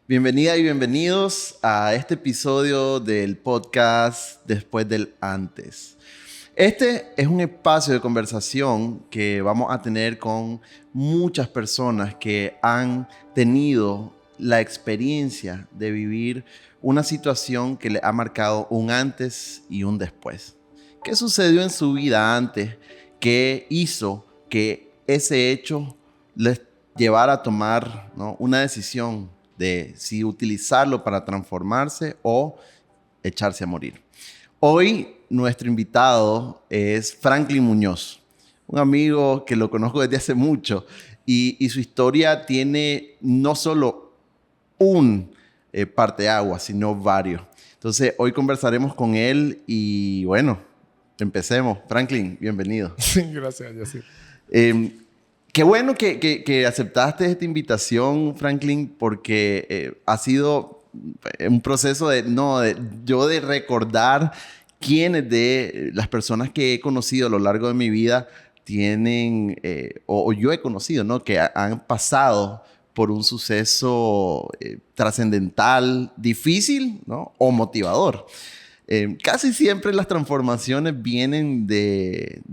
Bienvenida y bienvenidos a este episodio del podcast Después del Antes. Este es un espacio de conversación que vamos a tener con muchas personas que han tenido la experiencia de vivir una situación que les ha marcado un antes y un después. ¿Qué sucedió en su vida antes? ¿Qué hizo que ese hecho les llevara a tomar, ¿no?, una decisión de si utilizarlo para transformarse o echarse a morir? Hoy nuestro invitado es Franklin Muñoz, un amigo que lo conozco desde hace mucho y su historia tiene no solo un parteaguas, sino varios. Entonces hoy conversaremos con él y bueno, empecemos. Franklin, bienvenido. Gracias, Yacir. Qué bueno que aceptaste esta invitación, Franklin, porque ha sido un proceso de recordar quiénes de las personas que he conocido a lo largo de mi vida tienen, o yo he conocido, ¿no?, que han pasado por un suceso trascendental, difícil, ¿no?, o motivador. Casi siempre las transformaciones vienen de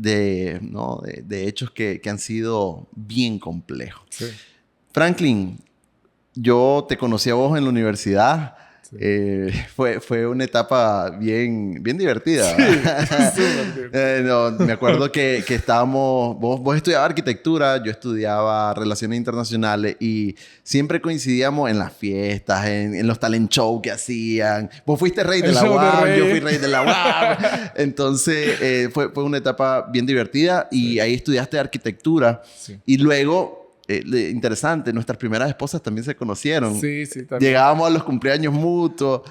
hechos que han sido bien complejos. Sí. Franklin, yo te conocí a vos en la universidad. Sí. Fue una etapa bien divertida. Sí, me acuerdo que estábamos... Vos estudiabas arquitectura, yo estudiaba relaciones internacionales y siempre coincidíamos en las fiestas, en los talent shows que hacían. Vos fuiste rey de la UAM, yo fui rey de la UAM. Entonces fue una etapa bien divertida y ahí estudiaste arquitectura. Sí. Y luego... interesante, nuestras primeras esposas también se conocieron. Sí, también. Llegábamos a los cumpleaños mutuos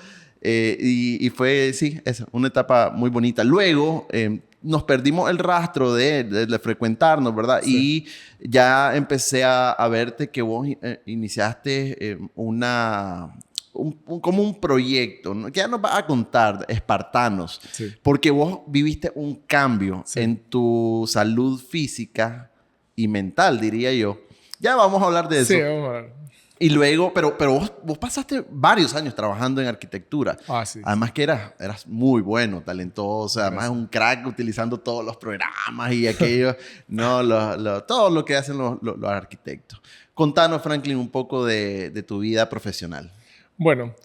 y fue, eso, una etapa muy bonita. Luego nos perdimos el rastro de frecuentarnos, ¿verdad? Sí. Y ya empecé a verte que vos iniciaste como un proyecto, ¿no?, que ya nos vas a contar, Espartanos. Sí. Porque vos viviste un cambio en tu salud física y mental, diría yo. Ya vamos a hablar de eso. Sí, vamos a hablar. Y luego, pero vos pasaste varios años trabajando en arquitectura. Sí. Además que eras muy bueno, talentoso. Además es un crack utilizando todos los programas y aquello. No, todo lo que hacen los arquitectos. Contanos, Franklin, un poco de tu vida profesional. Bueno,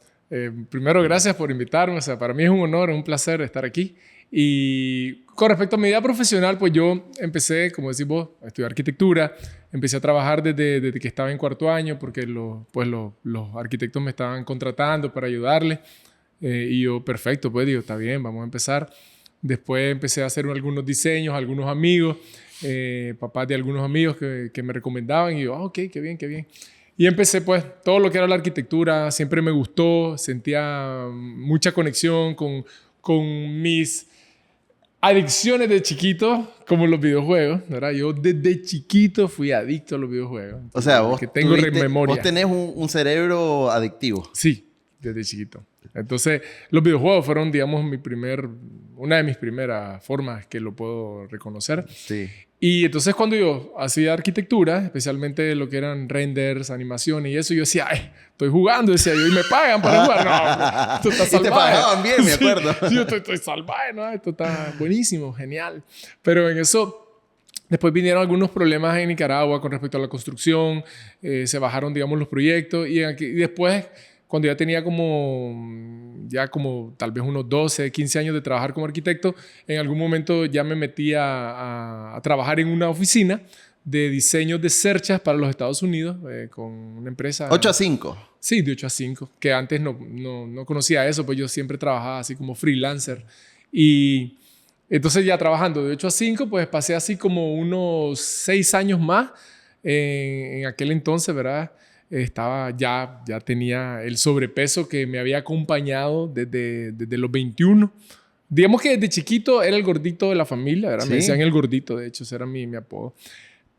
primero gracias por invitarme. O sea, para mí es un honor, un placer estar aquí. Y con respecto a mi vida profesional, pues yo empecé, como decís vos, a estudiar arquitectura. Empecé a trabajar desde que estaba en cuarto año porque los arquitectos me estaban contratando para ayudarles. Y yo, perfecto, pues digo, está bien, vamos a empezar. Después empecé a hacer algunos diseños, algunos amigos, papás de algunos amigos que me recomendaban. Y yo, ok, qué bien, qué bien. Y empecé, pues, todo lo que era la arquitectura. Siempre me gustó, sentía mucha conexión con mis adicciones de chiquito, como los videojuegos, ¿verdad? Yo desde chiquito fui adicto a los videojuegos. Entonces, o sea, vos, memoria. Vos tenés un cerebro adictivo. Sí, desde chiquito. Entonces, los videojuegos fueron, digamos, una de mis primeras formas que lo puedo reconocer. Sí. Y entonces cuando yo hacía arquitectura, especialmente lo que eran renders, animaciones y eso, yo decía, ay, estoy jugando, decía yo, y me pagan para jugar. No, esto está salvaje. Y te pagaban bien, me acuerdo. Sí, yo estoy salvaje, ¿no? Esto está buenísimo, genial. Pero en eso, después vinieron algunos problemas en Nicaragua con respecto a la construcción, se bajaron, digamos, los proyectos y después... Cuando ya tenía como tal vez unos 12, 15 años de trabajar como arquitecto, en algún momento ya me metí a trabajar en una oficina de diseños de cerchas para los Estados Unidos con una empresa... 8 a 5. Sí, de 8 a 5, que antes no conocía eso, pues yo siempre trabajaba así como freelancer. Y entonces ya trabajando de 8 a 5, pues pasé así como unos 6 años más en aquel entonces, ¿verdad? Ya tenía el sobrepeso que me había acompañado desde los 21. Digamos que desde chiquito era el gordito de la familia, ¿verdad? ¿Sí? Me decían el gordito, de hecho, ese era mi apodo.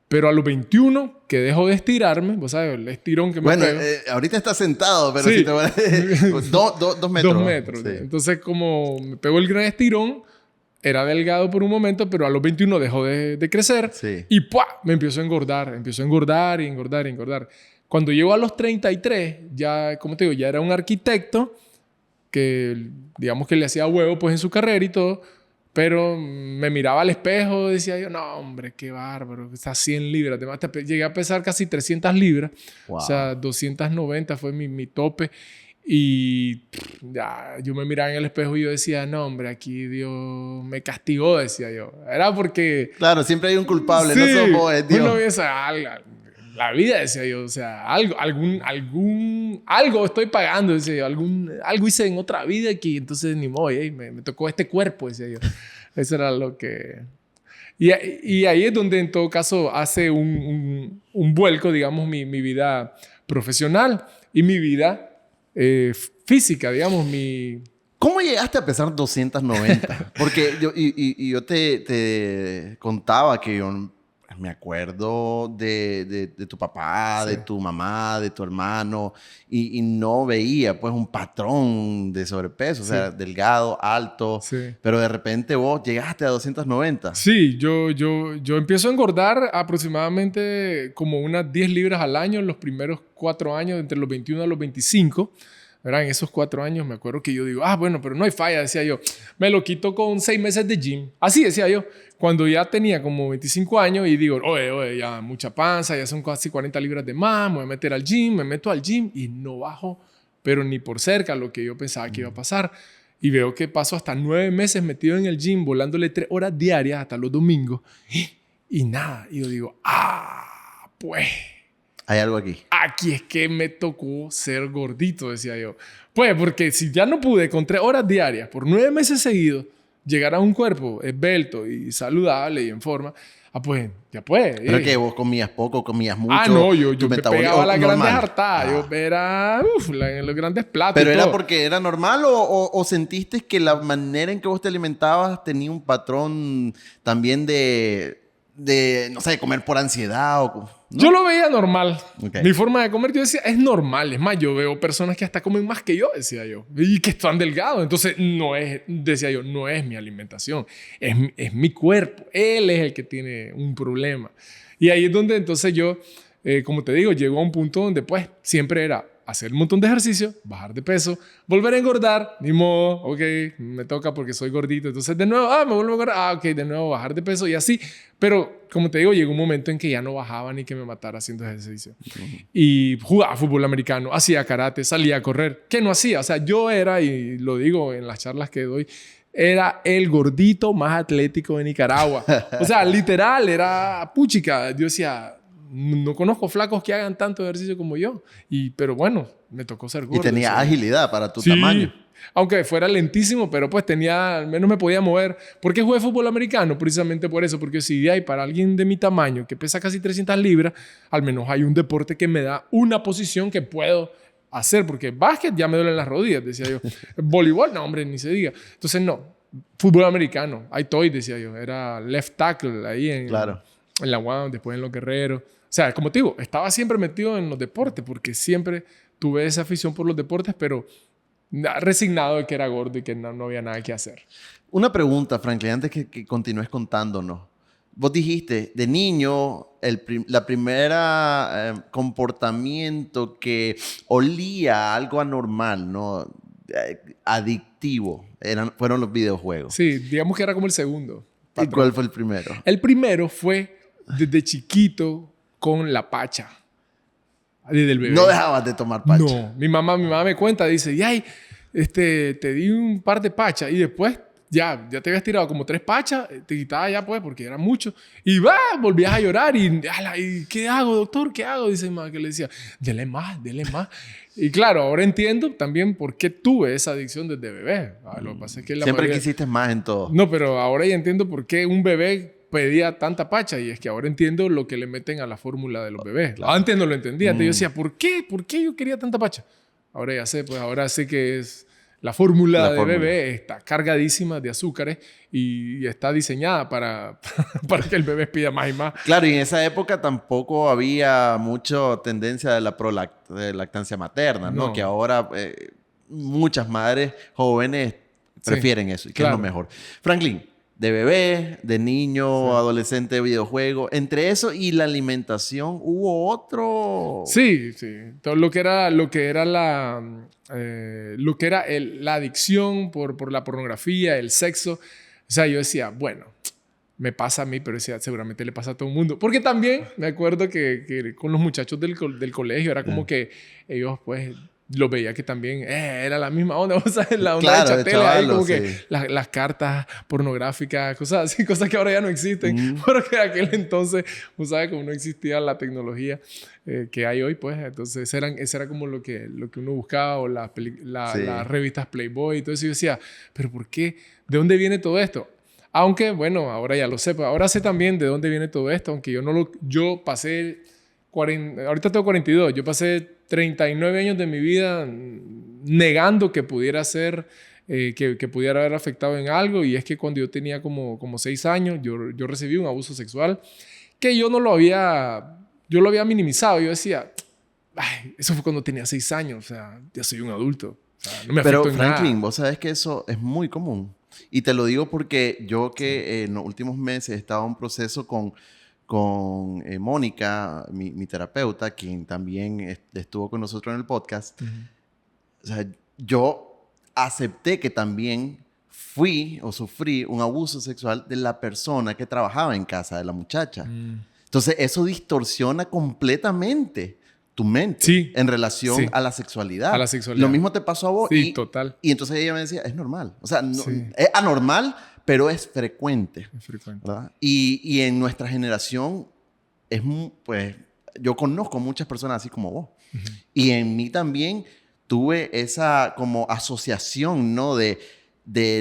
Pero a los 21, que dejo de estirarme, vos sabes, el estirón que me pego. Ahorita está sentado, pero sí. Si te voy a... 2 metros. 2 metros. Sí. Entonces, como me pegó el gran estirón, era delgado por un momento, pero a los 21 dejó de crecer. Sí. Y ¡pua! Me empezó a engordar. Empezó a engordar y engordar y engordar. Cuando llegó a los 33, ya, como te digo, ya era un arquitecto que, digamos que le hacía huevo pues en su carrera y todo. Pero me miraba al espejo y decía yo, no, hombre, qué bárbaro. Está 100 libras. Además, llegué a pesar casi 300 libras. Wow. O sea, 290 fue mi tope. Y ya, yo me miraba en el espejo y yo decía, no, hombre, aquí Dios me castigó, decía yo. Era porque... Claro, siempre hay un culpable, sí, no somos Dios. uno piensa, la vida, decía yo, o sea, algo estoy pagando, decía yo, algo hice en otra vida que entonces ni modo, me tocó este cuerpo, decía yo. Eso era lo que... Y ahí es donde en todo caso hace un vuelco, digamos, mi vida profesional y mi vida física, digamos, ¿Cómo llegaste a pesar 290? Porque yo te contaba que yo me acuerdo de tu papá, Sí. de tu mamá, de tu hermano, y no veía pues un patrón de sobrepeso, o sea, delgado, alto, Sí. pero de repente vos llegaste a 290. Sí, yo empiezo a engordar aproximadamente como unas 10 libras al año en los primeros 4 años, entre los 21 a los 25. ¿Verdad? En esos 4 años me acuerdo que yo digo, bueno, pero no hay falla, decía yo. Me lo quito con 6 meses de gym. Así decía yo. Cuando ya tenía como 25 años y digo, oye, ya mucha panza, ya son casi 40 libras de más, me voy a meter al gym, me meto al gym y no bajo, pero ni por cerca lo que yo pensaba que iba a pasar. Y veo que paso hasta 9 meses metido en el gym, volándole 3 horas diarias hasta los domingos. Y nada. Y yo digo, pues... Hay algo aquí. Aquí es que me tocó ser gordito, decía yo. Pues porque si ya no pude con 3 horas diarias por 9 meses seguidos llegar a un cuerpo esbelto y saludable y en forma, pues ya puede. Pero que vos comías poco, comías mucho. No, yo tu me metabolismo pegaba las normal. grandes hartadas. Yo era los grandes platos. ¿Pero y era todo. porque era normal o sentiste que la manera en que vos te alimentabas tenía un patrón también de no sé, comer por ansiedad o... ¿no? Yo lo veía normal. Okay. Mi forma de comer, yo decía, es normal. Es más, yo veo personas que hasta comen más que yo, decía yo. Y que están delgados. Entonces, decía yo, no es mi alimentación. Es mi cuerpo. Él es el que tiene un problema. Y ahí es donde entonces yo, como te digo, llego a un punto donde pues siempre era hacer un montón de ejercicio, bajar de peso, volver a engordar, ni modo, ok, me toca porque soy gordito, entonces de nuevo, me vuelvo a engordar, ok, de nuevo bajar de peso y así, pero como te digo, llegó un momento en que ya no bajaba ni que me matara haciendo ejercicio. Y jugaba fútbol americano, hacía karate, salía a correr, ¿qué no hacía? O sea, yo era, y lo digo en las charlas que doy, era el gordito más atlético de Nicaragua. O sea, literal, era puchica. Yo decía, no conozco flacos que hagan tanto ejercicio como yo. Pero bueno, me tocó ser gordo. Y tenía ¿sí? agilidad para tu Sí, tamaño. aunque fuera lentísimo, pero pues al menos me podía mover. ¿Por qué jugué fútbol americano? Precisamente por eso, porque si hay para alguien de mi tamaño que pesa casi 300 libras, al menos hay un deporte que me da una posición que puedo hacer, porque básquet ya me duelen las rodillas, decía yo. Voleibol, no, hombre, ni se diga. Entonces, no. Fútbol americano, ahí estoy, decía yo. Era left tackle ahí en la UAM, después en los Guerreros. O sea, como te digo, estaba siempre metido en los deportes porque siempre tuve esa afición por los deportes, pero resignado de que era gordo y que no había nada que hacer. Una pregunta, Franklin, antes que continúes contándonos. Vos dijiste, de niño, la primera comportamiento que olía a algo anormal, ¿no? Adictivo, fueron los videojuegos. Sí, digamos que era como el segundo. ¿Y cuál fue el primero? El primero fue desde chiquito con la pacha. Desde el bebé. No dejabas de tomar pacha. No. Mi mamá me cuenta, dice, te di un par de pachas y después ya te habías tirado como 3 pachas, te quitaba ya pues porque era mucho. Y volvías a llorar y ¿qué hago, doctor? ¿Qué hago? Dice mi mamá que le decía, dele más. Y claro, ahora entiendo también por qué tuve esa adicción desde bebé. Lo que pasa es que Siempre quisiste más en todo. No, pero ahora ya entiendo por qué un bebé pedía tanta pacha y es que ahora entiendo lo que le meten a la fórmula de los bebés. Claro. Antes no lo entendía. Antes yo decía, ¿por qué? ¿Por qué yo quería tanta pacha? Ahora ya sé, pues ahora sé que es la fórmula de bebé está cargadísima de azúcares y está diseñada para que el bebé pida más y más. Claro, y en esa época tampoco había mucha tendencia de la lactancia materna, ¿no? Que ahora muchas madres jóvenes prefieren eso y que es lo mejor. Franklin, de bebé, de niño, Sí. adolescente, videojuego. Entre eso y la alimentación, ¿hubo otro? Sí, sí. Todo lo que era la adicción por la pornografía, el sexo. O sea, yo decía, bueno, me pasa a mí, pero decía, seguramente le pasa a todo el mundo. Porque también me acuerdo que con los muchachos del colegio era como que ellos, pues, los veía que también era la misma onda, o sea, la onda de Claro, de chatela ahí, como chavalos, que sí. las cartas pornográficas, cosas así, cosas que ahora ya no existen, Mm, porque en aquel entonces, tú sabes, como no existía la tecnología que hay hoy, pues, entonces ese era como lo que uno buscaba, o las sí. revistas Playboy y todo eso, y yo decía, pero ¿por qué? ¿De dónde viene todo esto? Aunque, bueno, ahora ya lo sé, pero ahora sé también de dónde viene todo esto, aunque yo pasé 40, ahorita tengo 42, yo pasé 39 años de mi vida negando que pudiera ser, que pudiera haber afectado en algo, y es que cuando yo tenía como 6 años, yo recibí un abuso sexual que yo lo había minimizado, yo decía, ay, eso fue cuando tenía 6 años, o sea, ya soy un adulto, o sea, no me Pero afectó en Franklin, nada. vos sabes que eso es muy común. Y te lo digo porque yo Sí. que en los últimos meses he estado en un proceso con Mónica, mi terapeuta, quien también estuvo con nosotros en el podcast. Ujú. O sea, yo acepté que también fui o sufrí un abuso sexual de la persona que trabajaba en casa de la muchacha. Mm. Entonces, eso distorsiona completamente tu mente Sí, en relación sí, a la a sexualidad. la Lo sexualidad. mismo te pasó a vos Sí, total. y entonces ella me decía, es normal. O sea, Sí, es anormal, pero es frecuente, es frecuente. ¿verdad? Y en nuestra generación, pues, yo conozco muchas personas así como vos. Ujú. Y en mí también tuve esa como asociación, ¿no? De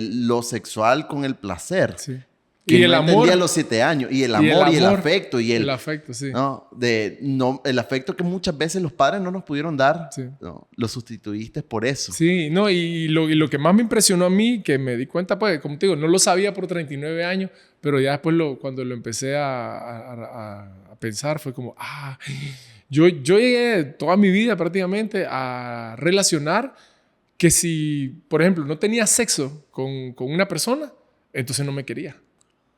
lo sexual con el placer, Sí. que Y el no entendía a amor, los 7 años. Y el y el amor y el amor, afecto y el afecto, sí. ¿no? No, el afecto que muchas veces los padres no nos pudieron dar, Sí. ¿no? Lo sustituiste por eso. Sí, no, y lo que más me impresionó a mí, que me di cuenta, pues, como te digo, no lo sabía por 39 años, pero ya después cuando lo empecé a pensar, fue como, yo llegué toda mi vida prácticamente a relacionar que si, por ejemplo, no tenía sexo con una persona, entonces no me quería.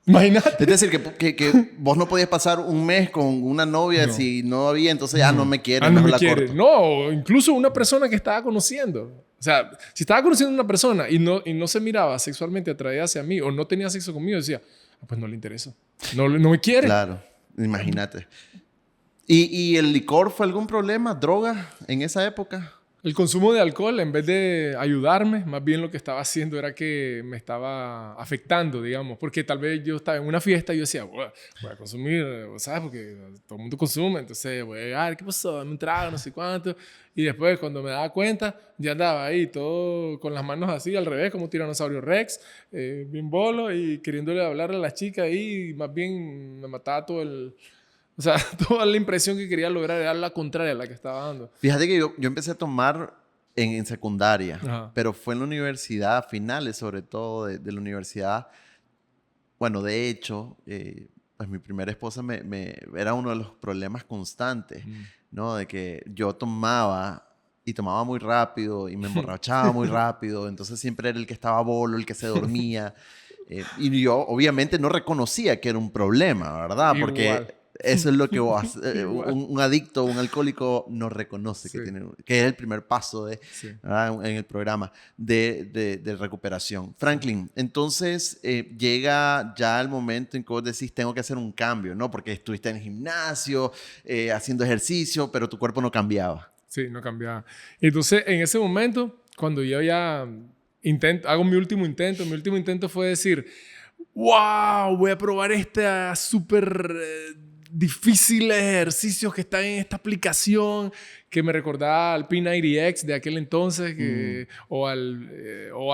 Imagínate. Es decir, que vos no podías pasar un mes con una novia No. si no había, entonces ya no No. me quiere, Ah, no mejor me la quiere. corto. No, incluso una persona que estaba conociendo. O sea, si estaba conociendo a una persona y no se miraba sexualmente atraída hacia mí o no tenía sexo conmigo, decía, pues no le intereso. No me quiere. Claro, imagínate. ¿Y el licor fue algún problema? ¿Droga en esa época? El consumo de alcohol, en vez de ayudarme, más bien lo que estaba haciendo era que me estaba afectando, digamos. Porque tal vez yo estaba en una fiesta y yo decía, voy a consumir, ¿sabes? Porque todo el mundo consume. Entonces voy a llegar, ¿qué pasó? Dame un trago, no sé cuánto. Y después, cuando me daba cuenta, ya andaba ahí todo con las manos así, al revés, como Tiranosaurio Rex, bien bolo, y queriéndole hablar a la chica ahí. Y más bien me mataba todo o sea, toda la impresión que quería lograr era la contraria a la que estaba dando. Fíjate que yo empecé a tomar en secundaria, Ajá. pero fue en la universidad, a finales sobre todo de la universidad. Bueno, de hecho, pues mi primera esposa era uno de los problemas constantes, Mm. ¿no? De que yo tomaba y tomaba muy rápido y me emborrachaba muy rápido, entonces siempre era el que estaba bolo, el que se dormía. Y yo obviamente no reconocía que era un problema, ¿verdad? Igual. Porque eso es lo que Igual. un adicto, un alcohólico no reconoce Sí, que es el primer paso sí. ¿verdad? En el programa de recuperación. Franklin, entonces llega ya el momento en que vos decís, tengo que hacer un cambio, ¿no? Porque estuviste en el gimnasio, haciendo ejercicio, pero tu cuerpo no cambiaba. Sí, no cambiaba. Entonces, en ese momento, cuando yo ya hago mi último intento fue decir, wow, voy a probar este súper difíciles ejercicios que están en esta aplicación que me recordaba al P90X de aquel entonces o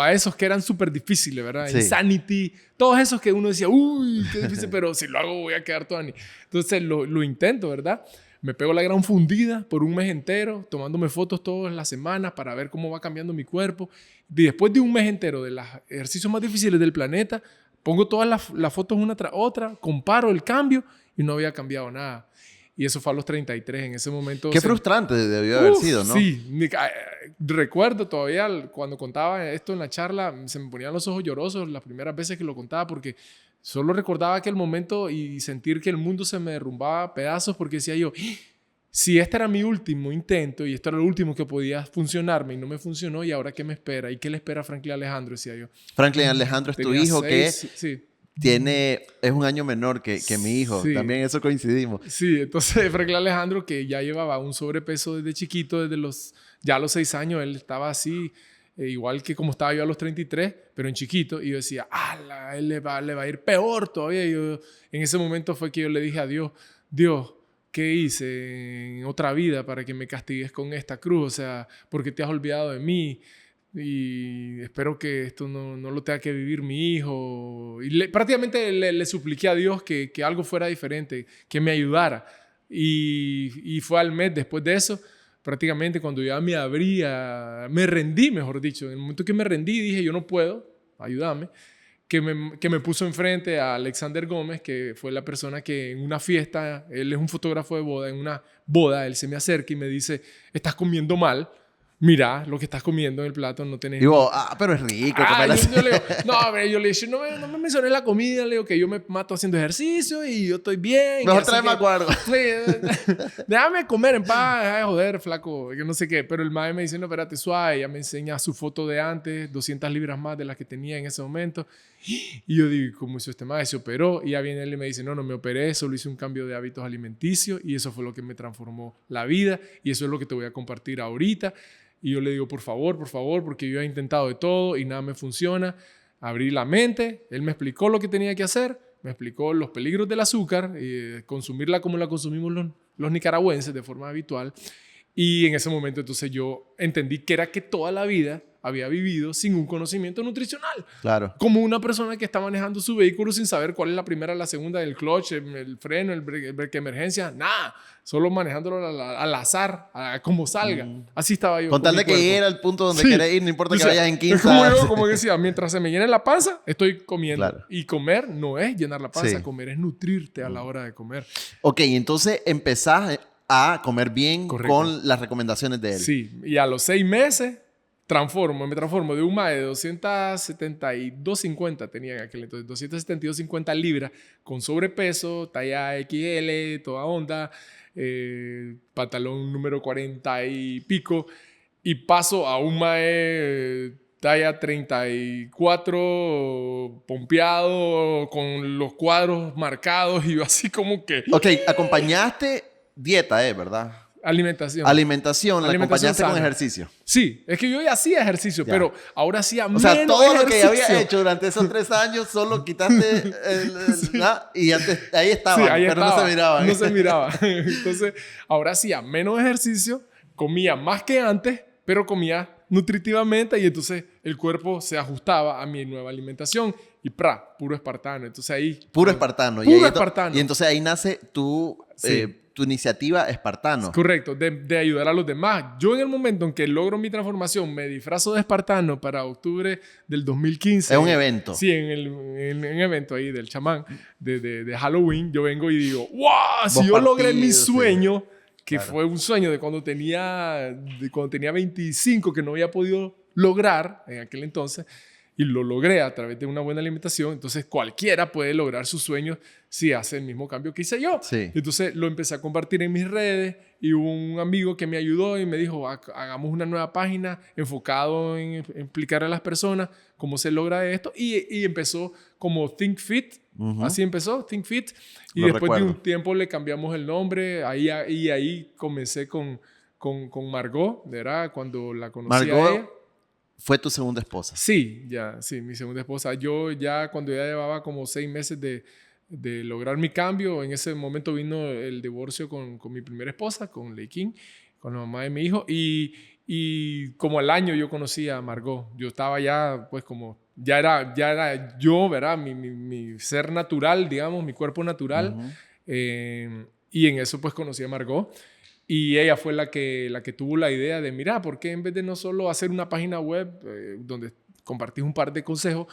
a esos que eran súper difíciles, ¿verdad? Sí. Insanity, todos esos que uno decía, uy, qué difícil, pero si lo hago voy a quedar todo ani. Entonces lo intento, ¿verdad? Me pego la gran fundida por un mes entero, tomándome fotos todas las semanas para ver cómo va cambiando mi cuerpo. Y después de un mes entero de los ejercicios más difíciles del planeta, pongo todas las fotos una tras otra, comparo el cambio y no había cambiado nada. Y eso fue a los 33. En ese momento... Qué frustrante debió haber sido, ¿no? Sí. Recuerdo todavía cuando contaba esto en la charla, se me ponían los ojos llorosos las primeras veces que lo contaba porque solo recordaba aquel momento y sentir que el mundo se me derrumbaba a pedazos porque decía yo, si este era mi último intento y esto era lo último que podía funcionarme y no me funcionó, ¿y ahora qué me espera? ¿Y qué le espera a Franklin Alejandro? Decía yo. Franklin Alejandro es tu Tenía hijo 6, sí. es un año menor que mi hijo. Sí. También eso coincidimos. Sí, entonces Franklin Alejandro, que ya llevaba un sobrepeso desde chiquito, desde los 6 años, él estaba así, igual que como estaba yo a los 33, pero en chiquito, y yo decía, él le va a ir peor todavía. Y yo, en ese momento fue que yo le dije a Dios, ¿qué hice en otra vida para que me castigues con esta cruz? O sea, ¿por qué te has olvidado de mí? Y espero que esto no lo tenga que vivir mi hijo. Y prácticamente le supliqué a Dios que algo fuera diferente, que me ayudara. Y fue al mes después de eso, prácticamente cuando ya me rendí, mejor dicho. En el momento que me rendí, dije, yo no puedo, ayúdame. Que me puso enfrente a Alexander Gómez, que fue la persona que en una fiesta, él es un fotógrafo de boda, en una boda, él se me acerca y me dice, estás comiendo mal. Mira, lo que estás comiendo en el plato no tenés... Digo, pero es rico comer así. Yo le digo, yo le dije, no me menciones la comida, le digo que yo me mato haciendo ejercicio y yo estoy bien. Mejor tráeme acuerdo. Déjame comer en paz, deja de joder, flaco, que no sé qué. Pero el mae me dice, no, espérate, suave. Ella me enseña su foto de antes, 200 libras más de las que tenía en ese momento. Y yo digo, ¿cómo hizo este mae? Se operó. Y ya viene él y me dice, no me operé, solo hice un cambio de hábitos alimenticios y eso fue lo que me transformó la vida y eso es lo que te voy a compartir ahorita. Y yo le digo, por favor, porque yo he intentado de todo y nada me funciona. Abrí la mente, él me explicó lo que tenía que hacer, me explicó los peligros del azúcar, consumirla como la consumimos los nicaragüenses de forma habitual. Y en ese momento entonces yo entendí que era que toda la vida había vivido sin un conocimiento nutricional. Claro. Como una persona que está manejando su vehículo sin saber cuál es la primera, la segunda, el clutch, el freno, el break de emergencia, nada. Solo manejándolo al azar, como salga. Así estaba yo. Con tal de que llegue al punto donde querés ir, no importa que vayas en 15. Es como yo, como decía, mientras se me llene la panza, estoy comiendo. Claro. Y comer no es llenar la panza, comer es nutrirte a la hora de comer. Ok, entonces empezás a comer bien. Correcto. Con las recomendaciones de él. Sí, y a los 6 meses me transformo de un mae de 272.50 tenía en aquel entonces, 272.50 libras, con sobrepeso, talla XL, toda onda, pantalón número 40 y pico, y paso a un mae talla 34, pompeado, con los cuadros marcados, y yo así como que... Ok, acompañaste dieta, ¿verdad? Alimentación, la acompañaste sana. Con ejercicio. Sí, es que yo ya hacía ejercicio, pero ahora hacía menos ejercicio. O sea, todo ejercicio. lo que había hecho durante esos 3 años, solo quitaste y antes, ahí estaba, pero no se miraba. No se miraba. Entonces, ahora hacía menos ejercicio, comía más que antes, pero comía nutritivamente y entonces el cuerpo se ajustaba a mi nueva alimentación y puro espartano. Entonces ahí... Puro espartano. Puro espartano. Y entonces ahí nace tu iniciativa espartano. Correcto, de ayudar a los demás. Yo en el momento en que logro mi transformación me disfrazo de espartano para octubre del 2015. Es un evento. Sí, en un evento ahí del chamán de Halloween. Yo vengo y digo, ¡wow! Si yo logré mi sueño, que fue un sueño de cuando tenía 25 que no había podido lograr en aquel entonces, y lo logré a través de una buena alimentación, entonces cualquiera puede lograr sus sueños si hace el mismo cambio que hice yo. Sí. Entonces lo empecé a compartir en mis redes y hubo un amigo que me ayudó y me dijo, hagamos una nueva página enfocado en explicar a las personas cómo se logra esto, y empezó como Think Fit. Así empezó, Think Fit. Y después de un tiempo le cambiamos el nombre. Ahí comencé con Margot, ¿verdad? Cuando la conocí a ella. ¿Fue tu segunda esposa? Sí, mi segunda esposa. Yo ya cuando ya llevaba como 6 meses de lograr mi cambio, en ese momento vino el divorcio con mi primera esposa, con Lei King, con la mamá de mi hijo. Y como al año yo conocí a Margot. Yo estaba ya, pues como, ya era yo, ¿verdad? Mi ser natural, digamos, mi cuerpo natural. Y en eso pues conocí a Margot. Y ella fue la que tuvo la idea de, mira, ¿por qué en vez de no solo hacer una página web donde compartís un par de consejos,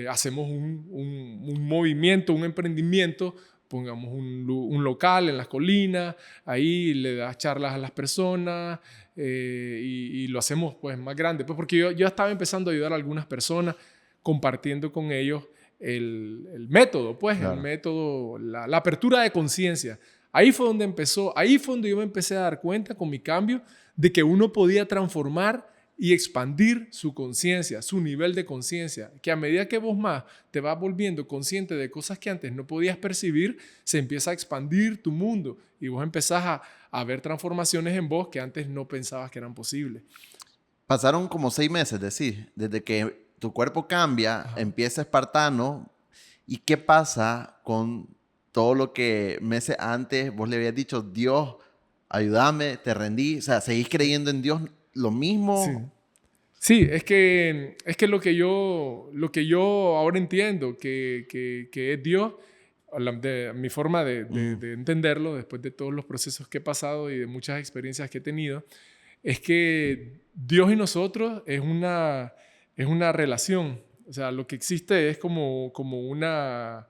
hacemos un movimiento, un emprendimiento pongamos un local en las colinas, ahí le das charlas a las personas y lo hacemos pues más grande. Pues porque yo estaba empezando a ayudar a algunas personas compartiendo con ellos el método, pues claro. El método, la apertura de conciencia. Ahí fue donde empezó, ahí fue donde yo me empecé a dar cuenta con mi cambio de que uno podía transformar y expandir su conciencia, su nivel de conciencia, que a medida que vos más te vas volviendo consciente de cosas que antes no podías percibir, se empieza a expandir tu mundo y vos empezás a ver transformaciones en vos que antes no pensabas que eran posibles. Pasaron como 6 meses, decir, desde que tu cuerpo cambia, ajá, empieza espartano, ¿y qué pasa con todo lo que meses antes vos le habías dicho, Dios, ayúdame, te rendí? O sea, ¿seguís creyendo en Dios lo mismo? Sí. Sí, es que lo que yo ahora entiendo que es Dios, mi forma de entenderlo después de todos los procesos que he pasado y de muchas experiencias que he tenido, es que Dios y nosotros es una relación. O sea, lo que existe es como una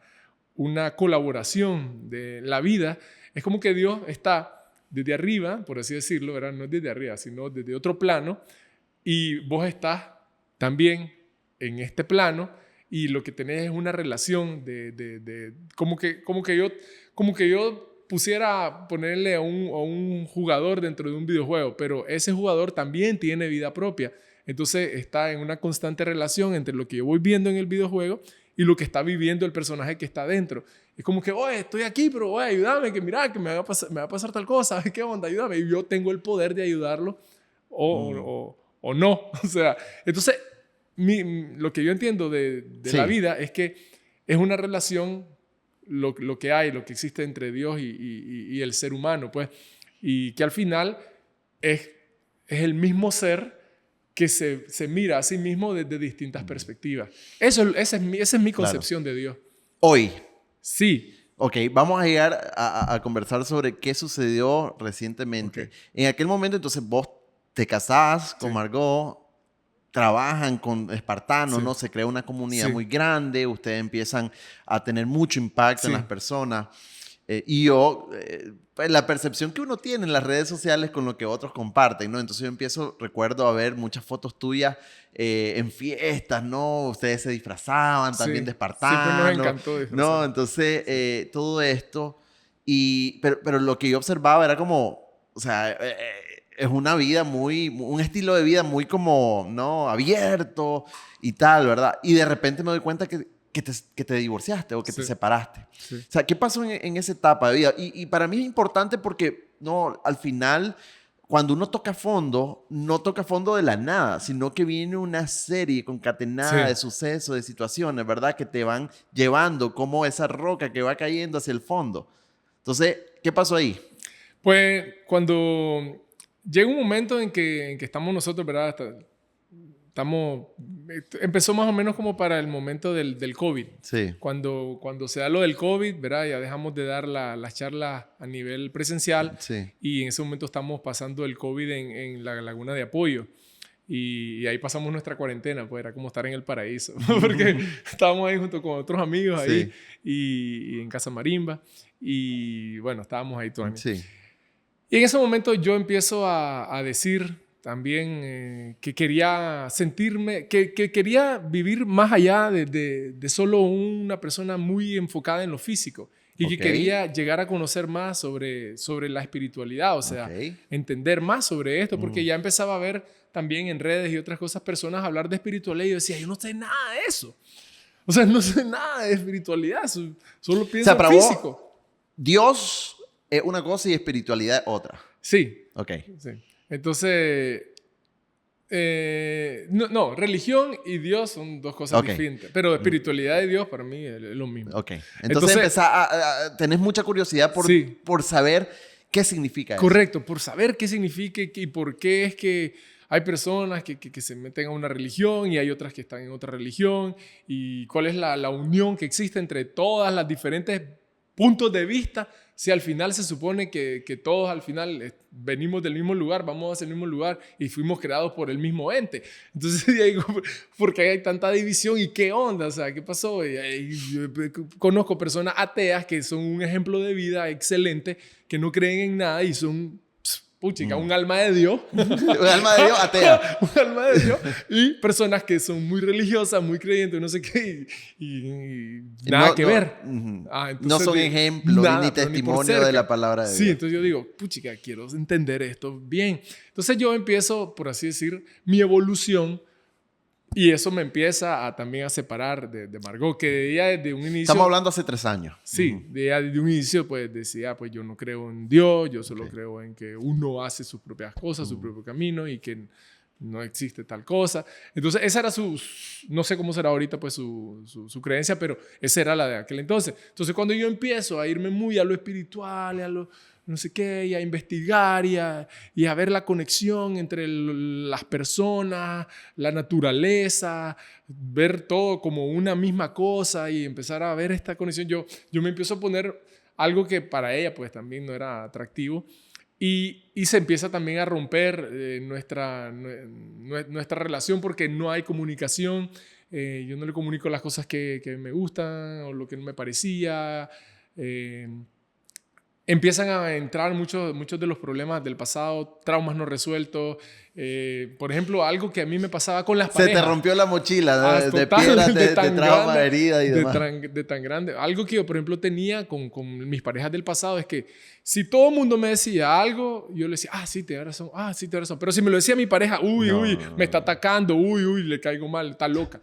colaboración de la vida. Es como que Dios está desde arriba, por así decirlo, ¿verdad? No es desde arriba, sino desde otro plano, y vos estás también en este plano y lo que tenés es una relación como que yo pusiera ponerle a un jugador dentro de un videojuego, pero ese jugador también tiene vida propia. Entonces está en una constante relación entre lo que yo voy viendo en el videojuego y lo que está viviendo el personaje que está dentro. Es como que, oye, estoy aquí, pero oye, ayúdame, que mira, que me va a pasar tal cosa, ¿qué onda? Ayúdame. Y yo tengo el poder de ayudarlo o no. O sea, entonces, lo que yo entiendo de sí, la vida es que es una relación, lo que hay, lo que existe entre Dios y el ser humano, pues, y que al final es el mismo ser que se mira a sí mismo desde distintas perspectivas. Esa es mi concepción, claro, de Dios. Hoy. Sí. Ok, vamos a llegar a conversar sobre qué sucedió recientemente. Okay. En aquel momento, entonces, vos te casás con, sí, Margot, trabajan con espartanos, sí, ¿no? Se crea una comunidad, sí, muy grande, ustedes empiezan a tener mucho impacto, sí, en las personas. Y yo, pues la percepción que uno tiene en las redes sociales con lo que otros comparten, ¿no? Entonces yo recuerdo a ver muchas fotos tuyas en fiestas, ¿no? Ustedes se disfrazaban, sí, también de espartanos. Siempre nos encantó disfrazar. ¿No? Entonces, sí, todo esto. Pero lo que yo observaba era como, o sea, es una vida un estilo de vida muy como, ¿no? Abierto y tal, ¿verdad? Y de repente me doy cuenta que te divorciaste o que, sí, te separaste. Sí. O sea, ¿qué pasó en esa etapa de vida? Y para mí es importante porque, no, al final, cuando uno toca fondo, no toca fondo de la nada, sino que viene una serie concatenada, sí, de sucesos, de situaciones, ¿verdad? Que te van llevando como esa roca que va cayendo hacia el fondo. Entonces, ¿qué pasó ahí? Pues cuando llega un momento en que estamos nosotros, ¿verdad? Empezó más o menos como para el momento del COVID. Sí. Cuando se da lo del COVID, ¿verdad? Ya dejamos de dar las charlas a nivel presencial. Sí. Y en ese momento estamos pasando el COVID en la Laguna de Apoyo. Y ahí pasamos nuestra cuarentena, pues era como estar en el paraíso. Porque estábamos ahí junto con otros amigos, sí, ahí y en Casa Marimba. Y bueno, estábamos ahí todavía. Sí. Y en ese momento yo empiezo a decir también que quería sentirme, que quería vivir más allá de solo una persona muy enfocada en lo físico y okay, que quería llegar a conocer más sobre la espiritualidad, o sea, okay, entender más sobre esto, porque ya empezaba a ver también en redes y otras cosas personas hablar de espiritualidad y yo decía, yo no sé nada de eso. O sea, no sé nada de espiritualidad, solo pienso en físico. Vos, Dios es una cosa y espiritualidad otra. Sí. Ok. Sí. Entonces, no, religión y Dios son dos cosas okay, diferentes. Pero espiritualidad y Dios para mí es lo mismo. Ok. Entonces tenés mucha curiosidad sí, por saber qué significa eso. Correcto, por saber qué significa y por qué es que hay personas que se meten a una religión y hay otras que están en otra religión y cuál es la unión que existe entre todas las diferentes puntos de vista si al final se supone que todos al final venimos del mismo lugar, vamos hacia el mismo lugar y fuimos creados por el mismo ente? Entonces digo, ¿por qué hay tanta división y qué onda? O sea, ¿qué pasó? Yo conozco personas ateas que son un ejemplo de vida excelente, que no creen en nada y son... Puchica, un alma de Dios. Un alma de Dios atea. Un alma de Dios. Y personas que son muy religiosas, muy creyentes, no sé qué, y nada No, que no, ver. entonces, no Entonces, son ejemplo nada, ni pero por testimonio cerca. de la palabra de Dios. Sí, entonces yo digo, puchica, quiero entender esto bien. Entonces yo empiezo, por así decir, mi evolución. Y eso me empieza a, también a separar de Margot, que ella desde un inicio... Estamos hablando hace 3 años. Sí, ella desde un inicio pues decía, pues yo no creo en Dios, yo solo creo en que uno hace sus propias cosas, su propio camino y que no existe tal cosa. Entonces esa era no sé cómo será ahorita pues su creencia, pero esa era la de aquel entonces. Entonces cuando yo empiezo a irme muy a lo espiritual, a lo no sé qué, y a investigar y a ver la conexión entre las personas, la naturaleza, ver todo como una misma cosa y empezar a ver esta conexión, yo me empiezo a poner algo que para ella pues también no era atractivo y se empieza también a romper nuestra relación porque no hay comunicación. Yo no le comunico las cosas que me gustan o lo que no me parecía. Empiezan a entrar muchos de los problemas del pasado, traumas no resueltos. Por ejemplo, algo que a mí me pasaba con las parejas. Se te rompió la mochila de piedras, de trauma, de herida y demás. De tan grande. Algo que yo, por ejemplo, tenía con mis parejas del pasado es que si todo el mundo me decía algo, yo le decía, sí, tienes razón, sí, tienes razón. Pero si me lo decía mi pareja, me está atacando, le caigo mal, está loca.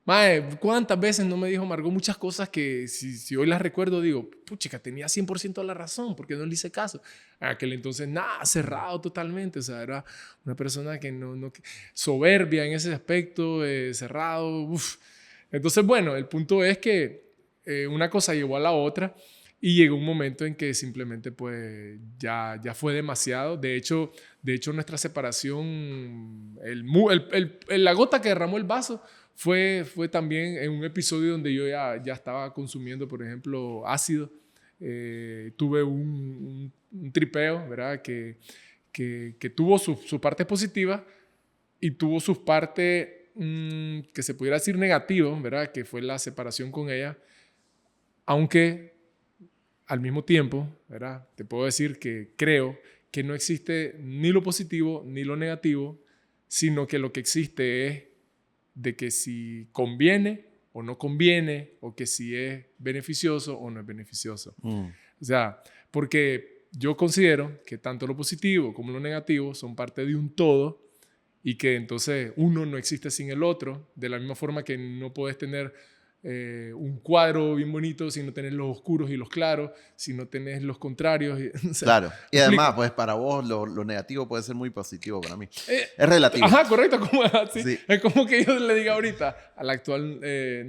Mae, ¿cuántas veces no me dijo Margot muchas cosas que si hoy las recuerdo digo, puchica, tenía 100% la razón porque no le hice caso? En aquel entonces, nada, cerrado totalmente. O sea, era una persona que soberbia en ese aspecto, cerrado. Uf. Entonces, bueno, el punto es que una cosa llevó a la otra y llegó un momento en que simplemente pues ya fue demasiado. De hecho nuestra separación, la gota que derramó el vaso, fue también en un episodio donde yo ya estaba consumiendo, por ejemplo, ácido. Tuve un tripeo, ¿verdad? Que tuvo sus partes positivas y tuvo sus partes que se pudiera decir negativas, ¿verdad? Que fue la separación con ella. Aunque al mismo tiempo, ¿verdad? Te puedo decir que creo que no existe ni lo positivo ni lo negativo, sino que lo que existe es de que si conviene o no conviene, o que si es beneficioso o no es beneficioso. O sea, porque yo considero que tanto lo positivo como lo negativo son parte de un todo y que entonces uno no existe sin el otro, de la misma forma que no puedes tener un cuadro bien bonito si no tenés los oscuros y los claros, si no tenés los contrarios. O sea, claro. Y además, pues para vos lo negativo puede ser muy positivo para mí. Es relativo. Ajá, correcto. Como, así, sí. Es como que yo le diga ahorita al actual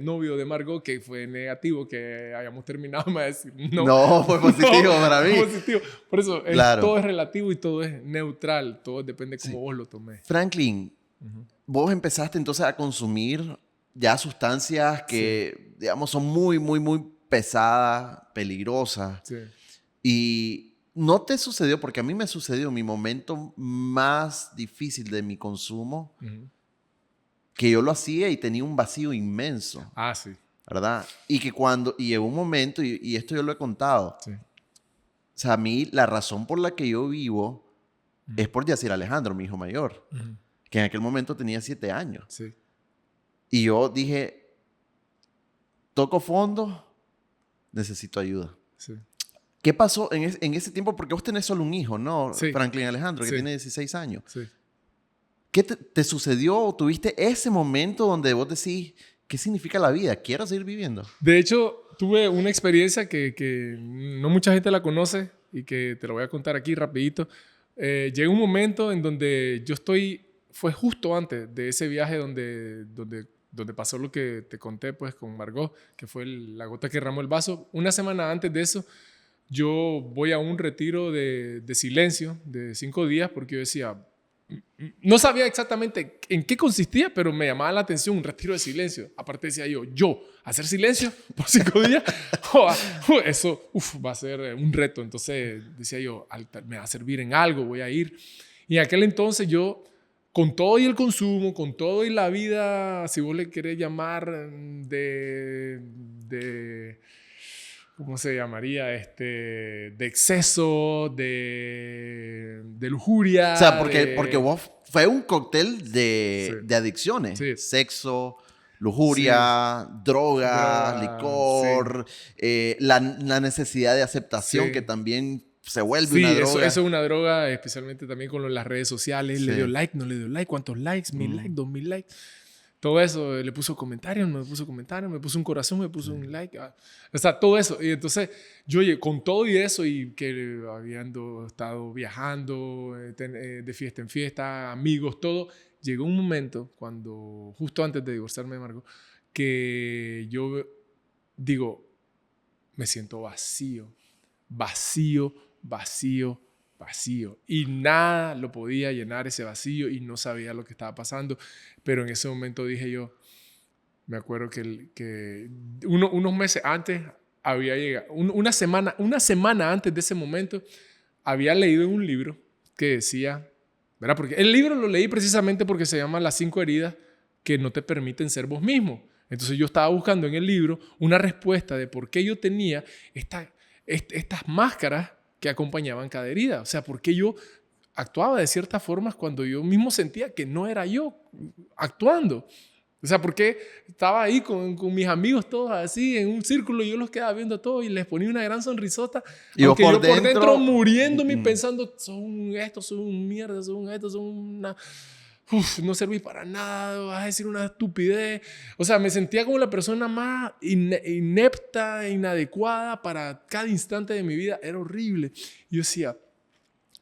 novio de Margot que fue negativo, que hayamos terminado, me va a decir no, fue positivo para mí. Positivo. Por eso claro. Todo es relativo y todo es neutral. Todo depende de cómo vos lo tomes. Franklin, vos empezaste entonces a consumir ya sustancias que, digamos, son muy, muy, muy pesadas, peligrosas. Sí. Y no te sucedió, porque a mí me sucedió mi momento más difícil de mi consumo, que yo lo hacía y tenía un vacío inmenso. Sí. ¿Verdad? Y que y llegó un momento, y esto yo lo he contado, sí. O sea, a mí la razón por la que yo vivo es por Yacir Alejandro, mi hijo mayor, que en aquel momento tenía 7 años. Sí. Y yo dije, toco fondo, necesito ayuda. Sí. ¿Qué pasó en ese tiempo? Porque vos tenés solo un hijo, ¿no? Sí. Franklin Alejandro, que Sí. tiene 16 años. Sí. ¿Qué te sucedió o tuviste ese momento donde vos decís, ¿qué significa la vida? Quiero seguir viviendo. De hecho, tuve una experiencia que no mucha gente la conoce y que te lo voy a contar aquí rapidito. Llegó un momento en donde fue justo antes de ese viaje donde pasó lo que te conté pues con Margot, que fue la gota que derramó el vaso. Una semana antes de eso, yo voy a un retiro de silencio de 5 días porque yo decía, no sabía exactamente en qué consistía, pero me llamaba la atención un retiro de silencio. Aparte decía yo, hacer silencio por 5 días, eso va a ser un reto. Entonces decía yo, me va a servir en algo, voy a ir. Y en aquel entonces yo, con todo y el consumo, con todo y la vida, si vos le querés llamar, ¿cómo se llamaría? De exceso, de lujuria. O sea, porque vos fue un cóctel de adicciones. Sí. Sexo, lujuria, drogas, licor, la necesidad de aceptación que también se vuelve una droga. Eso es una droga, especialmente también con las redes sociales. Le dio like, no le dio like, ¿cuántos likes? 1000 likes, 2000 likes. Todo eso, le puso comentarios, me puso un corazón, me puso un like. O sea, todo eso. Y entonces, yo con todo y eso, y que habiendo estado viajando de fiesta en fiesta, amigos, todo, llegó un momento cuando, justo antes de divorciarme de Marco, que yo digo, me siento vacío. Y nada lo podía llenar ese vacío y no sabía lo que estaba pasando. Pero en ese momento dije yo, me acuerdo que unos meses antes había llegado, una semana antes de ese momento, había leído en un libro que decía, ¿verdad? Porque el libro lo leí precisamente porque se llama Las 5 heridas que no te permiten ser vos mismo. Entonces yo estaba buscando en el libro una respuesta de por qué yo tenía estas máscaras que acompañaban cada herida. O sea, por qué yo actuaba de ciertas formas cuando yo mismo sentía que no era yo actuando. O sea, por qué estaba ahí con mis amigos todos así en un círculo y yo los quedaba viendo a todos y les ponía una gran sonrisota. Y aunque por yo por dentro muriéndome Mm. pensando, son un mierda, son una... no serví para nada, vas a decir una estupidez. O sea, me sentía como la persona más inepta, inadecuada para cada instante de mi vida. Era horrible. Y yo decía,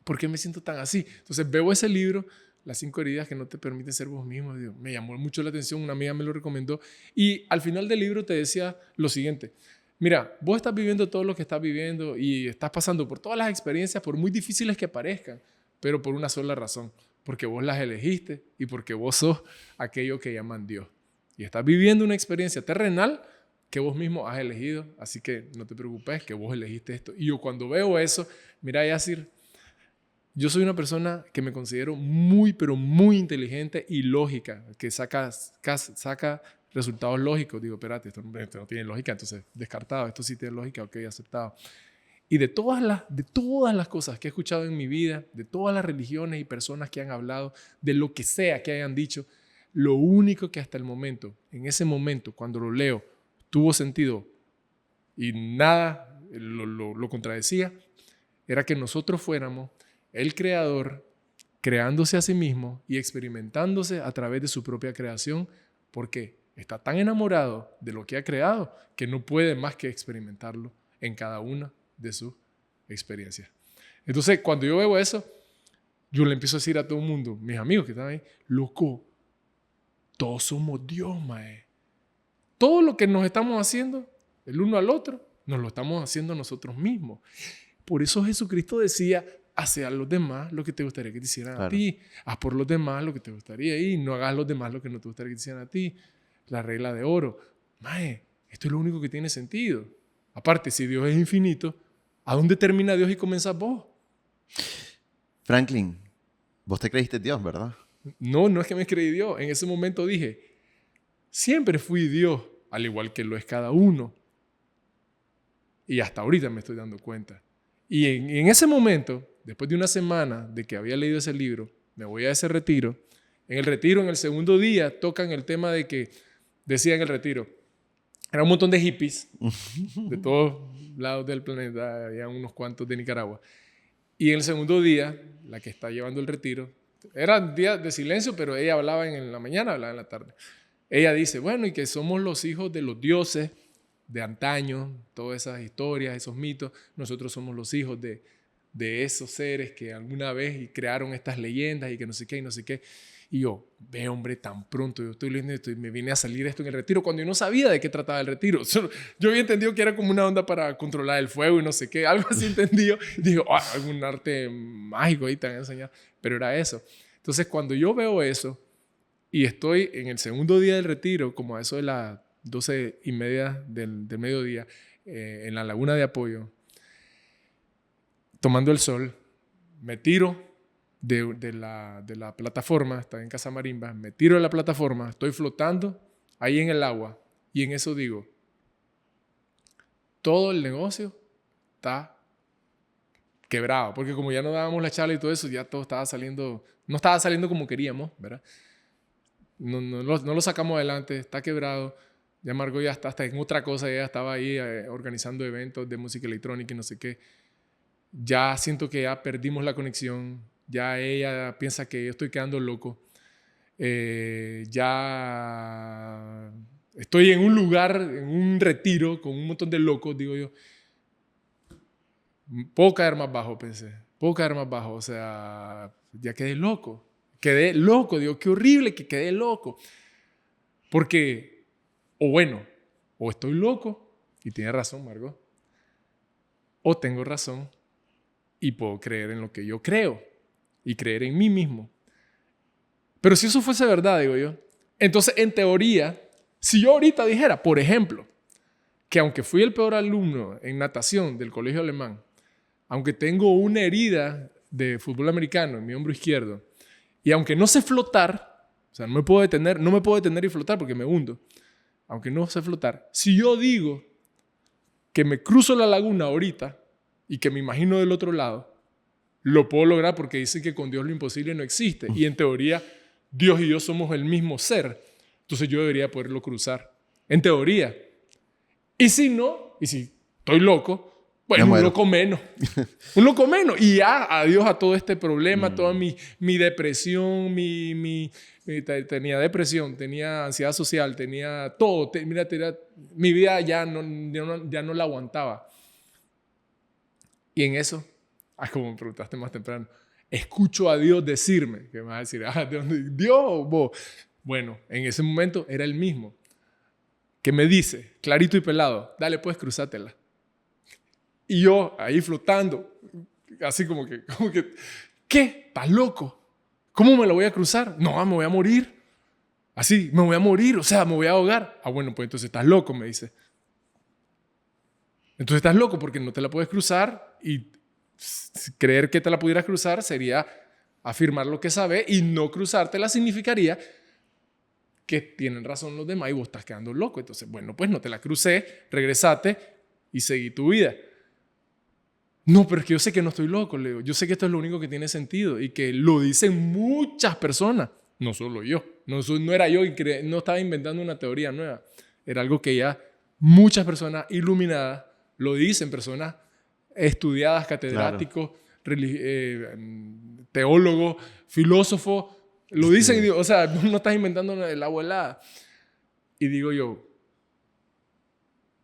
¿por qué me siento tan así? Entonces veo ese libro, Las 5 heridas que no te permiten ser vos mismo. Digo, me llamó mucho la atención, una amiga me lo recomendó. Y al final del libro te decía lo siguiente. Mira, vos estás viviendo todo lo que estás viviendo y estás pasando por todas las experiencias, por muy difíciles que parezcan, pero por una sola razón. Porque vos las elegiste y porque vos sos aquello que llaman Dios. Y estás viviendo una experiencia terrenal que vos mismo has elegido. Así que no te preocupes que vos elegiste esto. Y yo cuando veo eso, mira, Yacir, yo soy una persona que me considero muy, pero muy inteligente y lógica, que saca resultados lógicos. Digo, espérate, esto no tiene lógica, entonces descartado. Esto sí tiene lógica, ok, aceptado. Y de todas las cosas que he escuchado en mi vida, de todas las religiones y personas que han hablado, de lo que sea que hayan dicho, lo único que hasta el momento, en ese momento, cuando lo leo, tuvo sentido y nada lo contradecía, era que nosotros fuéramos el creador creándose a sí mismo y experimentándose a través de su propia creación, porque está tan enamorado de lo que ha creado que no puede más que experimentarlo en cada una de sus experiencias. Entonces, cuando yo veo eso, yo le empiezo a decir a todo el mundo, mis amigos que están ahí, loco, todos somos Dios, mae. Todo lo que nos estamos haciendo, el uno al otro, nos lo estamos haciendo nosotros mismos. Por eso Jesucristo decía, hace a los demás lo que te gustaría que te hicieran a ti. Haz por los demás lo que te gustaría y no hagas a los demás lo que no te gustaría que te hicieran a ti. La regla de oro. Mae, esto es lo único que tiene sentido. Aparte, si Dios es infinito, ¿a dónde termina Dios y comenzás vos? Franklin, vos te creíste Dios, ¿verdad? No es que me creí Dios. En ese momento dije, siempre fui Dios, al igual que lo es cada uno. Y hasta ahorita me estoy dando cuenta. Y en ese momento, después de una semana de que había leído ese libro, me voy a ese retiro. En el retiro, en el segundo día, tocan el tema de que, decía en el retiro, era un montón de hippies de todos lados del planeta, había unos cuantos de Nicaragua. Y en el segundo día, la que está llevando el retiro, era día de silencio, pero ella hablaba en la mañana, hablaba en la tarde. Ella dice, bueno, y que somos los hijos de los dioses de antaño, todas esas historias, esos mitos. Nosotros somos los hijos de esos seres que alguna vez crearon estas leyendas y que no sé qué y no sé qué. Y yo, ve hombre, tan pronto, yo estoy leyendo esto y me vine a salir esto en el retiro cuando yo no sabía de qué trataba el retiro. Yo había entendido que era como una onda para controlar el fuego y no sé qué, algo así entendido. Dije, algún arte mágico ahí te van a enseñar, pero era eso. Entonces, cuando yo veo eso y estoy en el segundo día del retiro, como a eso de las 12:30 del mediodía, en la laguna de Apoyo, tomando el sol, me tiro de la plataforma, estaba en Casa Marimba, me tiro de la plataforma, estoy flotando ahí en el agua y en eso digo, todo el negocio está quebrado, porque como ya no dábamos la charla y todo eso, ya todo estaba saliendo, no estaba saliendo como queríamos, ¿verdad? No lo sacamos adelante, está quebrado. Ya Margot ya está hasta en otra cosa, ella estaba ahí organizando eventos de música electrónica y no sé qué. Ya siento que ya perdimos la conexión, ya ella piensa que yo estoy quedando loco. Ya estoy en un lugar, en un retiro con un montón de locos, digo yo. Puedo caer más bajo, pensé. Puedo caer más bajo, o sea, ya quedé loco. Quedé loco, digo, qué horrible que quedé loco. Porque, o bueno, o estoy loco, y tiene razón Margot, o tengo razón y puedo creer en lo que yo creo y creer en mí mismo. Pero si eso fuese verdad, digo yo, entonces en teoría, si yo ahorita dijera, por ejemplo, que aunque fui el peor alumno en natación del colegio alemán, aunque tengo una herida de fútbol americano en mi hombro izquierdo, y aunque no sé flotar, o sea, no me puedo detener y flotar porque me hundo, aunque no sé flotar, si yo digo que me cruzo la laguna ahorita y que me imagino del otro lado, lo puedo lograr porque dicen que con Dios lo imposible no existe. Y en teoría, Dios y yo somos el mismo ser. Entonces yo debería poderlo cruzar. En teoría. Y si no, y si estoy loco, bueno, un loco menos. Un loco menos. Y ya, adiós a todo este problema, toda mi depresión, tenía depresión, tenía ansiedad social, tenía todo. Mi vida ya no la aguantaba. Y en eso, como me preguntaste más temprano, escucho a Dios decirme, que me vas a decir, ¿de dónde? ¿Dios o vos? Bueno, en ese momento era el mismo, que me dice, clarito y pelado, dale pues, cruzátela. Y yo ahí flotando, así como que, ¿qué? ¿Estás loco? ¿Cómo me la voy a cruzar? No, me voy a morir. Así, me voy a morir, o sea, me voy a ahogar. Ah, bueno, pues entonces estás loco, me dice. Entonces estás loco porque no te la puedes cruzar y creer que te la pudieras cruzar sería afirmar lo que sabes y no cruzártela significaría que tienen razón los demás y vos estás quedando loco. Entonces, bueno, pues no te la crucé, regresate y seguí tu vida. No, pero es que yo sé que no estoy loco, le digo. Yo sé que esto es lo único que tiene sentido y que lo dicen muchas personas, no solo yo. No era yo y no estaba inventando una teoría nueva. Era algo que ya muchas personas iluminadas lo dicen, personas estudiadas, catedráticos, teólogos, filósofos, lo dicen. Sí. Y digo, o sea, no estás inventando la abuelada. Y digo yo,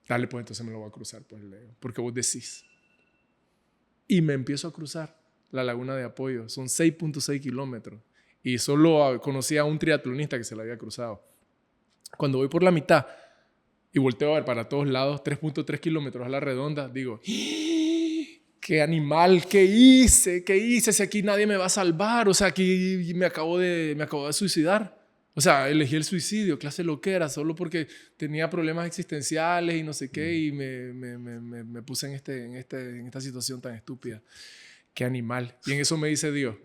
dale, pues entonces me lo voy a cruzar, pues, porque vos decís. Y me empiezo a cruzar la laguna de Apoyo. Son 6.6 kilómetros. Y solo conocí a un triatlonista que se la había cruzado. Cuando voy por la mitad y volteo a ver para todos lados, 3.3 kilómetros a la redonda, digo, ¿qué animal? ¿Qué hice? ¿Qué hice? Si aquí nadie me va a salvar. O sea, aquí me acabo de suicidar. O sea, elegí el suicidio, clase loquera, solo porque tenía problemas existenciales y no sé qué, y me puse en esta situación tan estúpida. Qué animal. Y en eso me dice Dios,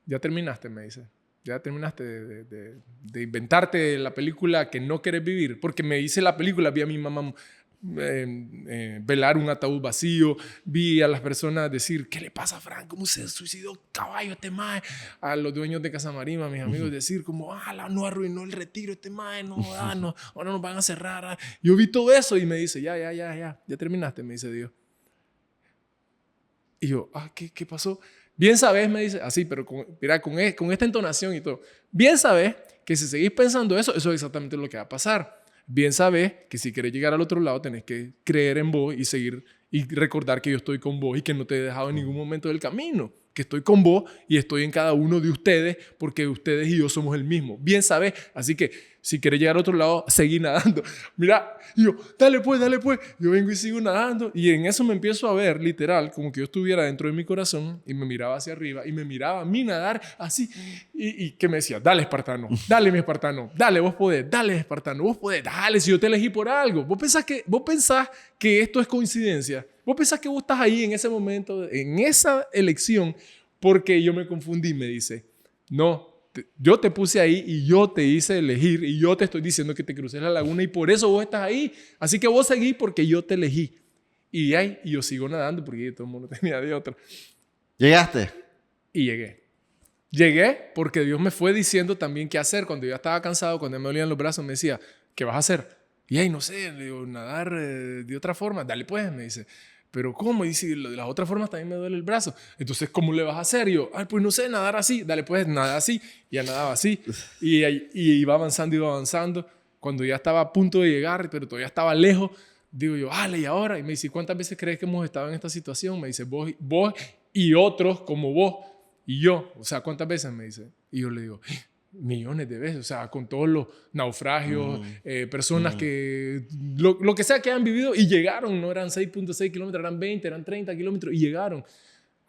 ya terminaste, me dice. Ya terminaste de inventarte la película que no querés vivir. Porque me hice la película, vi a mi mamá velar un ataúd vacío, vi a las personas decir, ¿qué le pasa a Frank? ¿Cómo se suicidó caballo este mae? A los dueños de Casa Marima, mis amigos, decir como, no arruinó el retiro este mae, ahora nos van a cerrar. Yo vi todo eso y me dice, ya terminaste, me dice Dios. Y yo, ¿qué pasó? Bien sabes, me dice, así, pero con esta entonación y todo, bien sabes que si seguís pensando eso es exactamente lo que va a pasar. Bien sabes que si querés llegar al otro lado tenés que creer en vos y seguir y recordar que yo estoy con vos y que no te he dejado en ningún momento del camino, que estoy con vos y estoy en cada uno de ustedes porque ustedes y yo somos el mismo. Bien sabes, así que si querés llegar al otro lado, seguí nadando. Mira, y yo, dale pues. Yo vengo y sigo nadando y en eso me empiezo a ver, literal, como que yo estuviera dentro de mi corazón y me miraba hacia arriba y me miraba a mí nadar así y que me decía, dale espartano, dale mi espartano, dale vos podés, dale espartano, vos podés, dale si yo te elegí por algo. ¿Vos pensás que esto es coincidencia? ¿Vos pensás que vos estás ahí en ese momento, en esa elección, porque yo me confundí? Me dice, no, yo te puse ahí y yo te hice elegir y yo te estoy diciendo que te cruces la laguna y por eso vos estás ahí. Así que vos seguí porque yo te elegí. Y yo sigo nadando porque todo el mundo tenía de otra. ¿Llegaste? Y llegué. Llegué porque Dios me fue diciendo también qué hacer. Cuando yo estaba cansado, cuando me dolían los brazos, me decía, ¿qué vas a hacer? Y no sé, le digo, nadar de otra forma. Dale pues, me dice. Pero ¿cómo? Y si de las otras formas también me duele el brazo. Entonces, ¿cómo le vas a hacer? Y yo, pues no sé, nadar así. Dale pues, nada así. Y ya nadaba así. Y iba avanzando. Cuando ya estaba a punto de llegar, pero todavía estaba lejos, digo yo, ¿y ahora? Y me dice, ¿cuántas veces crees que hemos estado en esta situación? Me dice, vos y otros como vos y yo. O sea, ¿cuántas veces? Me dice. Y yo le digo, millones de veces, o sea, con todos los naufragios, personas que, lo que sea que hayan vivido y llegaron, no eran 6.6 kilómetros, eran 20, eran 30 kilómetros y llegaron.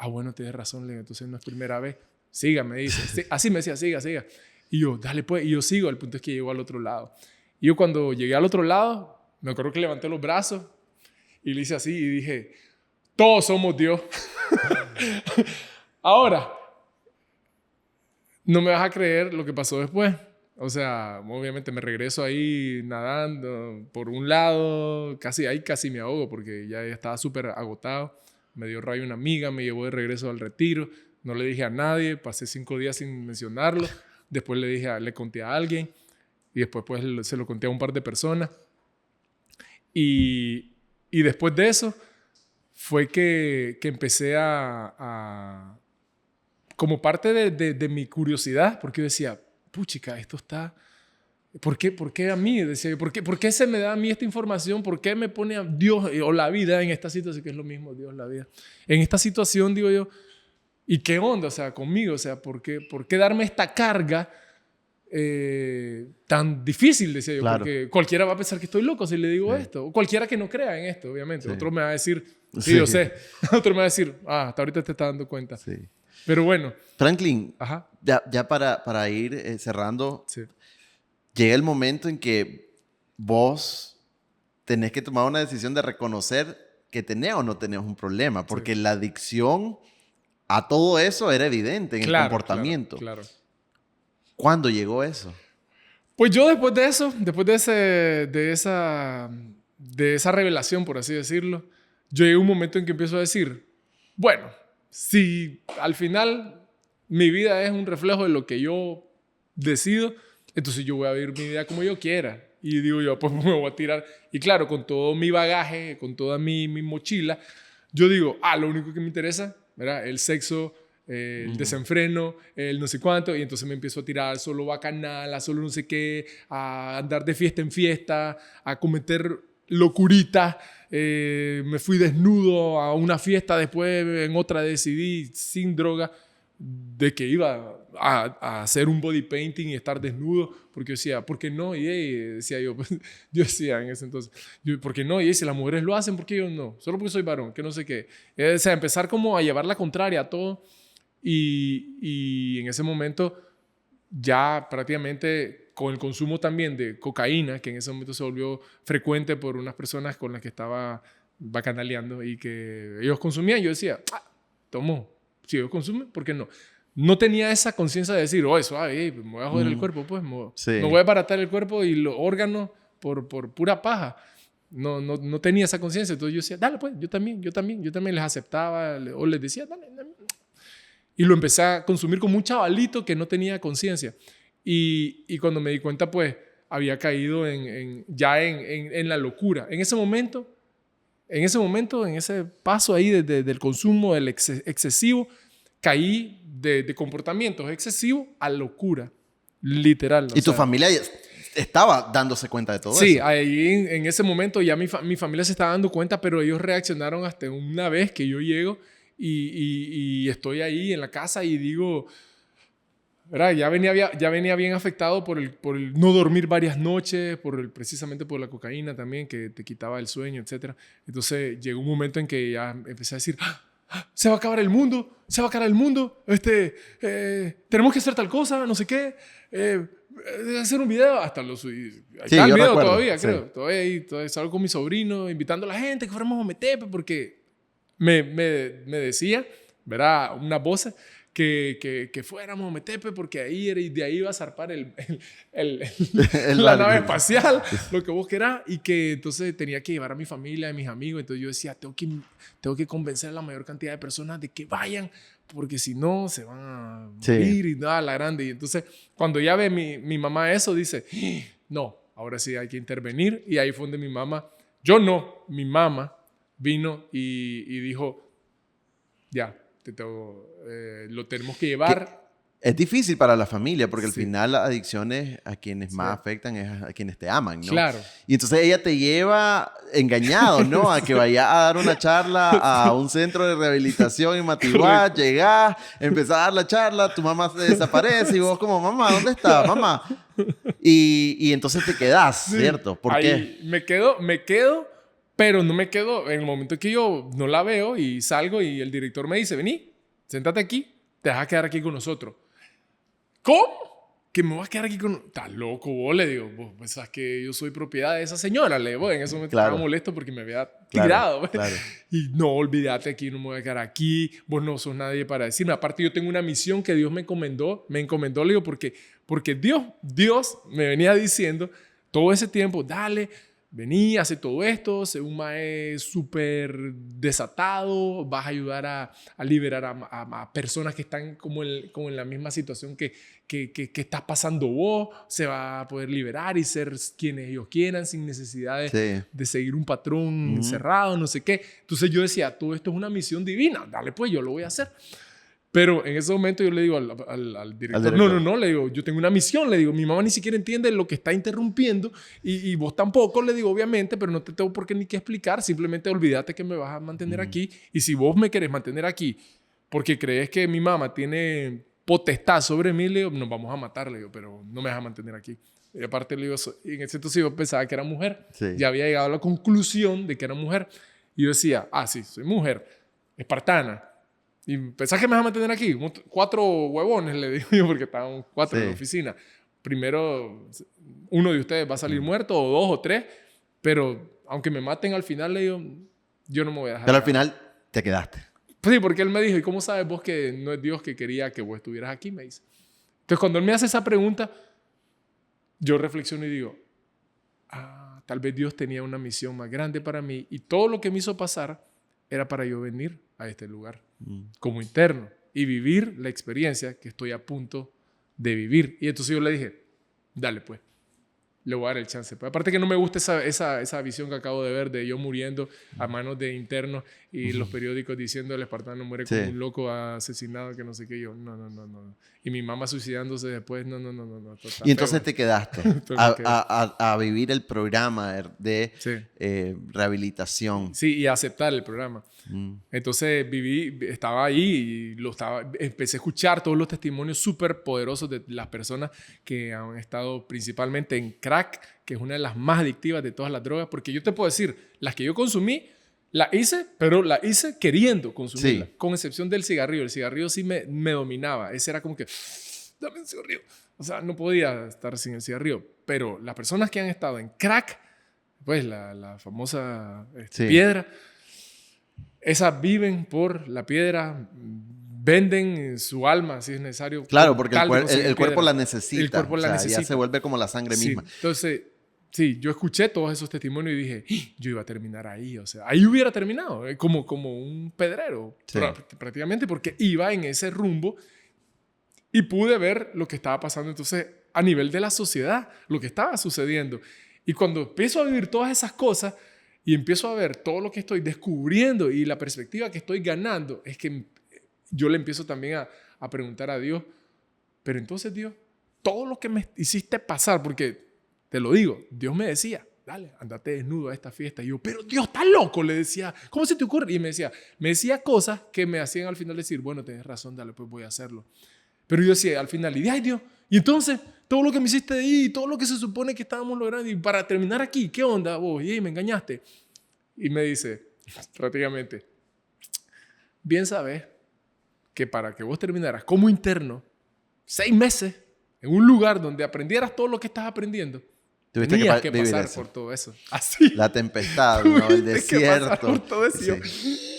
Bueno, tienes razón, Leo, entonces no es primera vez. Siga, me dice. Sí, así me decía, siga. Y yo, dale pues, y yo sigo, el punto es que llego al otro lado. Y yo cuando llegué al otro lado, me acuerdo que levanté los brazos y le hice así y dije, todos somos Dios. Ahora, no me vas a creer lo que pasó después. O sea, obviamente me regreso ahí nadando por un lado, casi me ahogo porque ya estaba súper agotado. Me dio rayo una amiga, me llevó de regreso al retiro. No le dije a nadie, pasé 5 días sin mencionarlo. Después le conté a alguien y después pues se lo conté a un par de personas. Y después de eso fue que empecé a como parte de mi curiosidad, porque yo decía, puchica, esto está... ¿Por qué a mí? Decía yo, ¿por qué se me da a mí esta información? ¿Por qué me pone a Dios o la vida en esta situación? Que es lo mismo, Dios, la vida. En esta situación, digo yo, ¿y qué onda? O sea, conmigo, o sea, ¿por qué darme esta carga tan difícil? Decía yo, claro. Porque cualquiera va a pensar que estoy loco si le digo esto. O cualquiera que no crea en esto, obviamente. Otro me va a decir, sí, yo sé. Otro me va a decir, hasta ahorita te estás dando cuenta. Sí. Pero bueno. Franklin, ya para ir cerrando, llega el momento en que vos tenés que tomar una decisión de reconocer que tenés o no tenés un problema, porque la adicción a todo eso era evidente en el comportamiento. Claro. ¿Cuándo llegó eso? Pues yo después de eso, de esa revelación, por así decirlo, yo llegué a un momento en que empiezo a decir, bueno, si al final mi vida es un reflejo de lo que yo decido, entonces yo voy a vivir mi vida como yo quiera. Y digo yo, pues me voy a tirar. Y claro, con todo mi bagaje, con toda mi mochila, yo digo, lo único que me interesa, ¿verdad? El sexo, el desenfreno, el no sé cuánto. Y entonces me empiezo a tirar solo bacanal, a solo no sé qué, a andar de fiesta en fiesta, a cometer locuritas. Me fui desnudo a una fiesta, después en otra decidí sin droga de que iba a hacer un body painting y estar desnudo, porque yo decía, ¿por qué no? Y decía yo, pues, yo decía en ese entonces, ¿por qué no? Y si las mujeres lo hacen, ¿por qué yo no? Solo porque soy varón, que no sé qué. O sea, empezar como a llevar la contraria a todo y en ese momento ya prácticamente con el consumo también de cocaína, que en ese momento se volvió frecuente por unas personas con las que estaba bacanaleando y que ellos consumían, yo decía, tomo. Si ellos consumen, ¿por qué no? No tenía esa conciencia de decir, me voy a joder el cuerpo, pues me voy a abaratar el cuerpo y los órganos por pura paja. No tenía esa conciencia. Entonces yo decía, dale pues, yo también les aceptaba o les decía, dale. Y lo empecé a consumir como un chavalito que no tenía conciencia. Y cuando me di cuenta, pues, había caído ya en la locura. En ese momento, en ese paso ahí del consumo del excesivo, caí de comportamientos excesivos a locura, literal. ¿Y tu familia estaba dándose cuenta de todo eso? Sí, ahí en ese momento ya mi familia se estaba dando cuenta, pero ellos reaccionaron hasta una vez que yo llego y estoy ahí en la casa y digo, ¿verdad? Ya venía bien afectado por el no dormir varias noches, precisamente por la cocaína también, que te quitaba el sueño, etc. Entonces llegó un momento en que ya empecé a decir, se va a acabar el mundo, tenemos que hacer tal cosa, no sé qué, hacer un video, hasta lo subí. Ahí Sí, está el yo video recuerdo, todavía, sí. creo. Todavía salgo con mi sobrino, invitando a la gente que fuéramos a Ometepe, porque me decía, ¿verdad? Una voz que fuéramos a Ometepe, porque ahí era, y de ahí iba a zarpar la nave espacial, lo que vos querás, y que entonces tenía que llevar a mi familia, a mis amigos. Entonces yo decía, tengo que convencer a la mayor cantidad de personas de que vayan, porque si no se van a morir y nada, la grande. Y entonces cuando ya ve mi mamá eso, dice, no, ahora sí hay que intervenir. Y ahí fue donde mi mamá, mi mamá vino y dijo, ya, lo tenemos que llevar. Es difícil para la familia porque al Sí. final las adicciones a quienes Sí. más afectan es a quienes te aman, ¿no? Claro. Y entonces ella te lleva engañado, ¿no? A que vaya a dar una charla a un centro de rehabilitación en Matiguá, llegás, empezás a dar la charla, tu mamá se desaparece y vos como, mamá, ¿dónde estás, mamá? Y entonces te quedás, Sí. ¿cierto? ¿Por Ahí qué? me quedo, pero no me quedo en el momento que yo no la veo y salgo y el director me dice, vení, séntate aquí, te vas a quedar aquí con nosotros. ¿Cómo? ¿Que me vas a quedar aquí con...? ¿Estás loco vos? Le digo, vos pensás que yo soy propiedad de esa señora. Le digo, en ese momento estaba molesto porque me había tirado. Claro. Y no, olvídate, aquí no me voy a quedar aquí, vos no sos nadie para decirme. Aparte yo tengo una misión que Dios me encomendó, le digo, porque Dios me venía diciendo todo ese tiempo, dale, vení, hace todo esto, sé un maestro súper desatado, vas a ayudar a liberar a personas que están como en la misma situación que estás pasando vos, se va a poder liberar y ser quienes ellos quieran sin necesidad de seguir un patrón cerrado, no sé qué. Entonces yo decía, todo esto es una misión divina, dale pues, yo lo voy a hacer. Pero en ese momento yo le digo al director, no, le digo, yo tengo una misión, le digo, mi mamá ni siquiera entiende lo que está interrumpiendo y vos tampoco, le digo, obviamente, pero no te tengo por qué ni que explicar, simplemente olvídate que me vas a mantener aquí y si vos me querés mantener aquí porque crees que mi mamá tiene potestad sobre mí, le digo, nos vamos a matar, le digo, pero no me vas a mantener aquí. Y aparte le digo, en ese entonces yo pensaba que era mujer, ya había llegado a la conclusión de que era mujer y yo decía, sí, soy mujer, espartana. ¿Y pensás que me vas a mantener aquí? 4 huevones, le digo yo, porque estaban 4 en la oficina. Primero, uno de ustedes va a salir muerto, o 2 o 3, pero aunque me maten al final, le digo, yo no me voy a dejar. Pero al final te quedaste. Pues sí, porque él me dijo, ¿y cómo sabes vos que no es Dios que quería que vos estuvieras aquí? Me dice. Entonces, cuando él me hace esa pregunta, yo reflexiono y digo, tal vez Dios tenía una misión más grande para mí y todo lo que me hizo pasar era para yo venir a este lugar como interno y vivir la experiencia que estoy a punto de vivir. Y entonces yo le dije, dale pues, le voy a dar el chance. Pero aparte que no me gusta esa visión que acabo de ver de yo muriendo a manos de internos y los periódicos diciendo el espartano muere como un loco asesinado, que no sé qué. Yo, no. Y mi mamá suicidándose después, no. Y entonces te quedaste a vivir el programa de rehabilitación. Sí, y aceptar el programa. Entonces estaba ahí y empecé a escuchar todos los testimonios súper poderosos de las personas que han estado principalmente en crack, que es una de las más adictivas de todas las drogas, porque yo te puedo decir, las que yo consumí, la hice, pero la hice queriendo consumirla, con excepción del cigarrillo. El cigarrillo sí me dominaba, ese era como que, dame un cigarrillo. O sea, no podía estar sin el cigarrillo, pero las personas que han estado en crack, pues la famosa piedra, esas viven por la piedra, venden su alma si es necesario. Claro, porque el cuerpo la necesita. El cuerpo la necesita. Ya se vuelve como la sangre misma. Entonces, sí, yo escuché todos esos testimonios y dije, yo iba a terminar ahí. O sea, ahí hubiera terminado, como un pedrero, prácticamente, porque iba en ese rumbo y pude ver lo que estaba pasando entonces a nivel de la sociedad, lo que estaba sucediendo. Y cuando empiezo a vivir todas esas cosas y empiezo a ver todo lo que estoy descubriendo y la perspectiva que estoy ganando, es que yo le empiezo también a preguntar a Dios, pero entonces Dios, todo lo que me hiciste pasar, porque te lo digo, Dios me decía, dale, andate desnudo a esta fiesta. Y yo, pero Dios, está loco, le decía, ¿cómo se te ocurre? Y me decía cosas que me hacían al final decir, bueno, tienes razón, dale, pues voy a hacerlo. Pero yo decía al final, y ay Dios, y entonces todo lo que me hiciste ahí, todo lo que se supone que estábamos logrando, y para terminar aquí, ¿qué onda vos? Y me engañaste. Y me dice, prácticamente, bien sabes que para que vos terminaras como interno, 6 meses en un lugar donde aprendieras todo lo que estás aprendiendo, tenías que pasar por todo eso. Así. La tempestad, ¿no? El desierto. Que pasar por todo eso. Sí.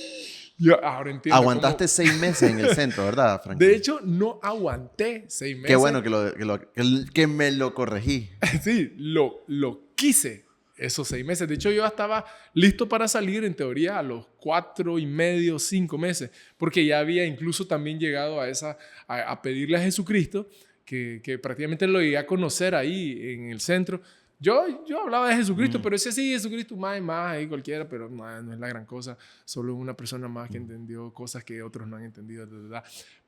Yo ahora entiendo. Aguantaste 6 meses en el centro, ¿verdad, Franklin? De hecho, no aguanté 6 meses. Qué bueno que me lo corregí. Sí, lo quise esos 6 meses. De hecho, yo estaba listo para salir, en teoría, a los 4 y medio, 5 meses. Porque ya había incluso también llegado a pedirle a Jesucristo, que prácticamente lo llegué a conocer ahí en el centro. Yo hablaba de Jesucristo, pero decía, sí, Jesucristo más, ahí cualquiera, pero no es la gran cosa. Solo una persona más que entendió cosas que otros no han entendido.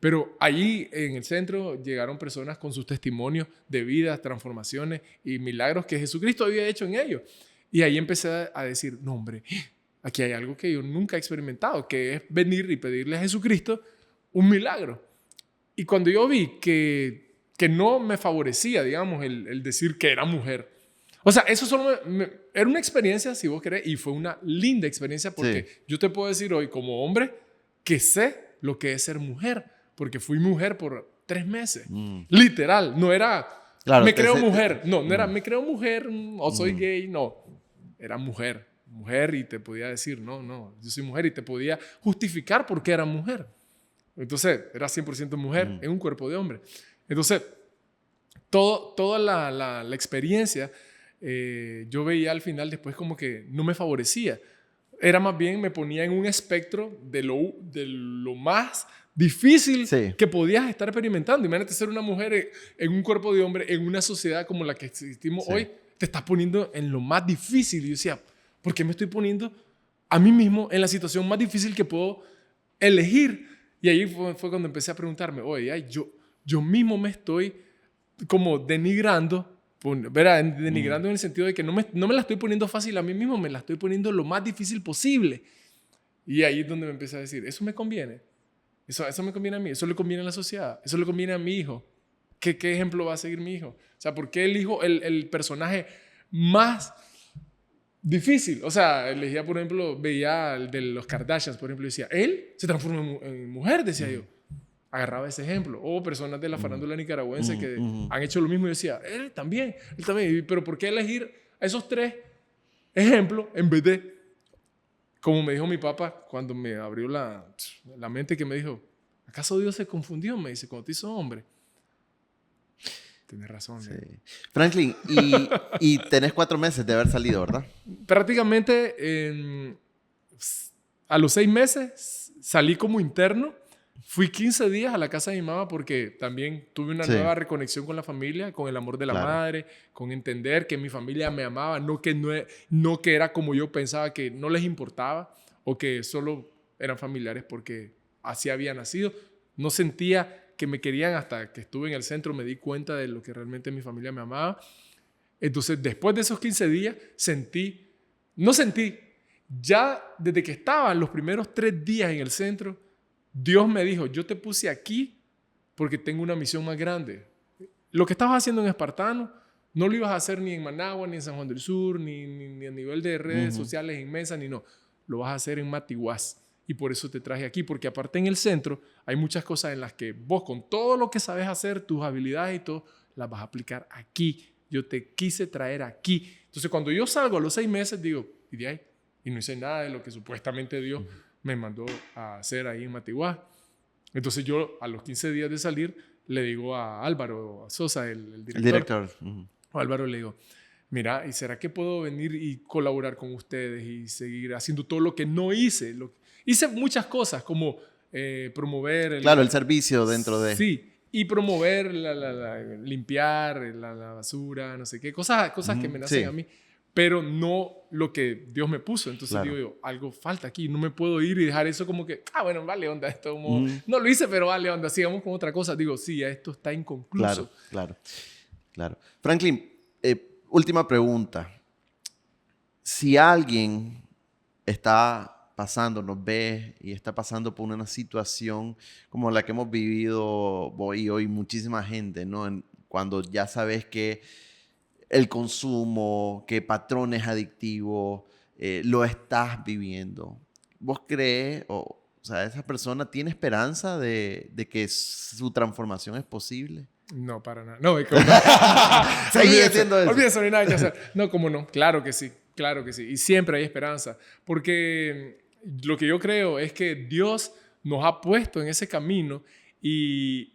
Pero allí en el centro llegaron personas con sus testimonios de vidas, transformaciones y milagros que Jesucristo había hecho en ellos. Y ahí empecé a decir, no, hombre, aquí hay algo que yo nunca he experimentado, que es venir y pedirle a Jesucristo un milagro. Y cuando yo vi que no me favorecía, digamos, el decir que era mujer. O sea, eso solo era una experiencia, si vos querés, y fue una linda experiencia porque yo te puedo decir hoy como hombre que sé lo que es ser mujer, porque fui mujer por 3 meses. Literal, no era claro, me creo mujer, no era me creo mujer o soy gay, no. Era mujer y te podía decir, no, yo soy mujer y te podía justificar por qué era mujer. Entonces, era 100% mujer en un cuerpo de hombre. Entonces, toda la experiencia, yo veía al final después como que no me favorecía. Era más bien, me ponía en un espectro de lo más difícil que podías estar experimentando. Imagínate ser una mujer en un cuerpo de hombre, en una sociedad como la que existimos hoy, te estás poniendo en lo más difícil. Y yo decía, ¿por qué me estoy poniendo a mí mismo en la situación más difícil que puedo elegir? Y ahí fue cuando empecé a preguntarme, oye, yo mismo me estoy como denigrando, ¿verdad? Denigrando en el sentido de que no me la estoy poniendo fácil a mí mismo, me la estoy poniendo lo más difícil posible. Y ahí es donde me empecé a decir, ¿eso me conviene? ¿Eso me conviene a mí? ¿Eso le conviene a la sociedad? ¿Eso le conviene a mi hijo? ¿Qué ejemplo va a seguir mi hijo? O sea, ¿por qué elijo el personaje más difícil? O sea, elegía, por ejemplo, veía el de los Kardashians, por ejemplo, y decía, él se transforma en mujer, decía yo. Agarraba ese ejemplo. O personas de la farándula nicaragüense que han hecho lo mismo y decía, él también. Pero ¿por qué elegir a esos 3 ejemplos en vez de, como me dijo mi papá cuando me abrió la mente, que me dijo, ¿acaso Dios se confundió? Me dice, cuando te hizo hombre. Tienes razón. Sí. Franklin, y tenés 4 meses de haber salido, ¿verdad? Prácticamente a los 6 meses salí como interno. Fui 15 días a la casa de mi mamá porque también tuve una nueva reconexión con la familia, con el amor de la madre, con entender que mi familia me amaba, no que era como yo pensaba, que no les importaba o que solo eran familiares porque así había nacido. No sentía que me querían hasta que estuve en el centro, me di cuenta de lo que realmente mi familia me amaba. Entonces, después de esos 15 días, ya desde que estaba los primeros 3 días en el centro, Dios me dijo, yo te puse aquí porque tengo una misión más grande. Lo que estabas haciendo en Espartano no lo ibas a hacer ni en Managua, ni en San Juan del Sur, ni a nivel de redes sociales inmensas, ni no. Lo vas a hacer en Matiguás. Y por eso te traje aquí, porque aparte en el centro hay muchas cosas en las que vos, con todo lo que sabes hacer, tus habilidades y todo, las vas a aplicar aquí. Yo te quise traer aquí. Entonces, cuando yo salgo a los 6 meses, digo, ¿y de ahí? Y no hice nada de lo que supuestamente Dios me mandó a hacer ahí en Matiguá. Entonces yo a los 15 días de salir le digo a Álvaro Sosa, el director. A Álvaro le digo, mira, ¿y será que puedo venir y colaborar con ustedes y seguir haciendo todo lo que no hice? Hice muchas cosas como promover... el servicio dentro de... Sí, y promover, limpiar la basura, no sé qué, cosas que me nacen a mí. Pero no lo que Dios me puso. Entonces digo yo, algo falta aquí. No me puedo ir y dejar eso como que, bueno, vale, onda, esto no lo hice, pero vale, onda, sigamos con otra cosa. Digo, sí, esto está inconcluso. Claro. Franklin, última pregunta. si alguien está pasando, nos ve y está pasando por una situación como la que hemos vivido hoy muchísima gente, ¿no? Cuando ya sabes que el consumo, que patrones adictivos, lo estás viviendo. ¿Vos crees, o sea, esa persona tiene esperanza de que su transformación es posible? No, para nada. No, Seguí haciendo eso. Olvídese, no hay nada que hacer. No, cómo no. Claro que sí. Claro que sí. Y siempre hay esperanza. Porque lo que yo creo es que Dios nos ha puesto en ese camino y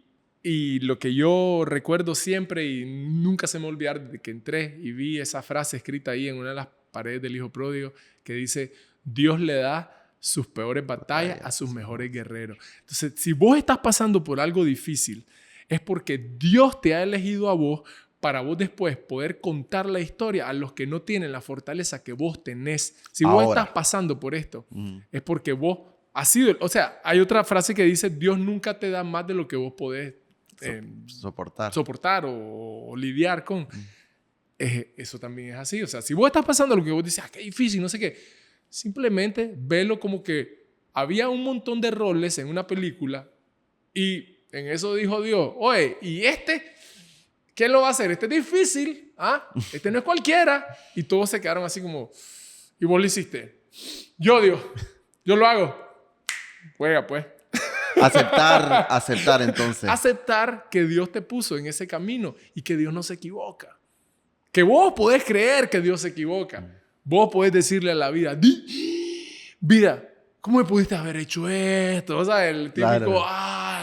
lo que yo recuerdo siempre y nunca se me va a olvidar de que entré y vi esa frase escrita ahí en una de las paredes del Hijo Pródigo que dice, Dios le da sus peores batallas a sus mejores guerreros. Entonces, si vos estás pasando por algo difícil, es porque Dios te ha elegido a vos para vos después poder contar la historia a los que no tienen la fortaleza que vos tenés. Si vos estás pasando por esto, es porque vos has sido... O sea, hay otra frase que dice, Dios nunca te da más de lo que vos podés soportar o lidiar con. Eso también es así. O sea, si vos estás pasando lo que vos dices, qué difícil, no sé qué, simplemente velo como que había un montón de roles en una película y en eso dijo Dios, oye, ¿y quién lo va a hacer? Este es difícil, este no es cualquiera. Y todos se quedaron así como, y vos lo hiciste. Dios, yo lo hago. Juega pues. Aceptar entonces. Aceptar que Dios te puso en ese camino y que Dios no se equivoca. Que vos podés creer que Dios se equivoca. Vos podés decirle a la vida, vida, ¿cómo me pudiste haber hecho esto? O sea, el típico,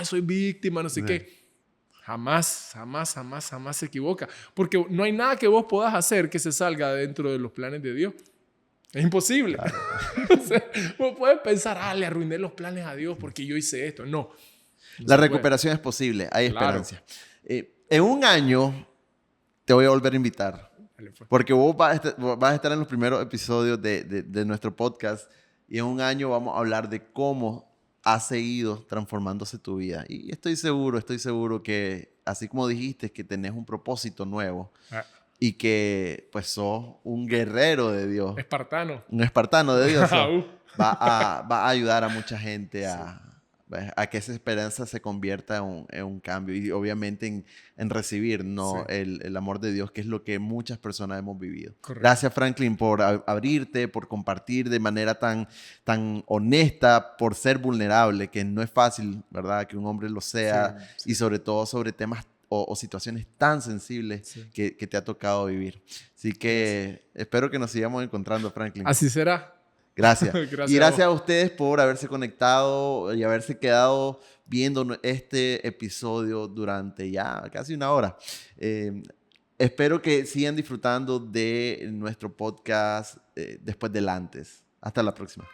soy víctima, no sé qué. Jamás se equivoca. Porque no hay nada que vos podás hacer que se salga dentro de los planes de Dios. Es imposible. Claro. O sea, vos puedes pensar, le arruiné los planes a Dios porque yo hice esto. No la recuperación es posible. Hay esperanza. En un año te voy a volver a invitar. Porque vos vas a estar en los primeros episodios de nuestro podcast y en un año vamos a hablar de cómo ha seguido transformándose tu vida. Y estoy seguro que, así como dijiste, que tenés un propósito nuevo y que pues sos un guerrero de Dios. Espartano. Un espartano de Dios. Va a ayudar a mucha gente a que esa esperanza se convierta en un cambio y obviamente en recibir el amor de Dios, que es lo que muchas personas hemos vivido. Correcto. Gracias, Franklin, por abrirte, por compartir de manera tan honesta, por ser vulnerable, que no es fácil, ¿verdad? Que un hombre lo sea, y sobre todo sobre temas o situaciones tan sensibles que te ha tocado vivir. Así que espero que nos sigamos encontrando, Franklin. Así será. Gracias. Y gracias a ustedes por haberse conectado y haberse quedado viendo este episodio durante ya casi una hora. Espero que sigan disfrutando de nuestro podcast después del antes. Hasta la próxima.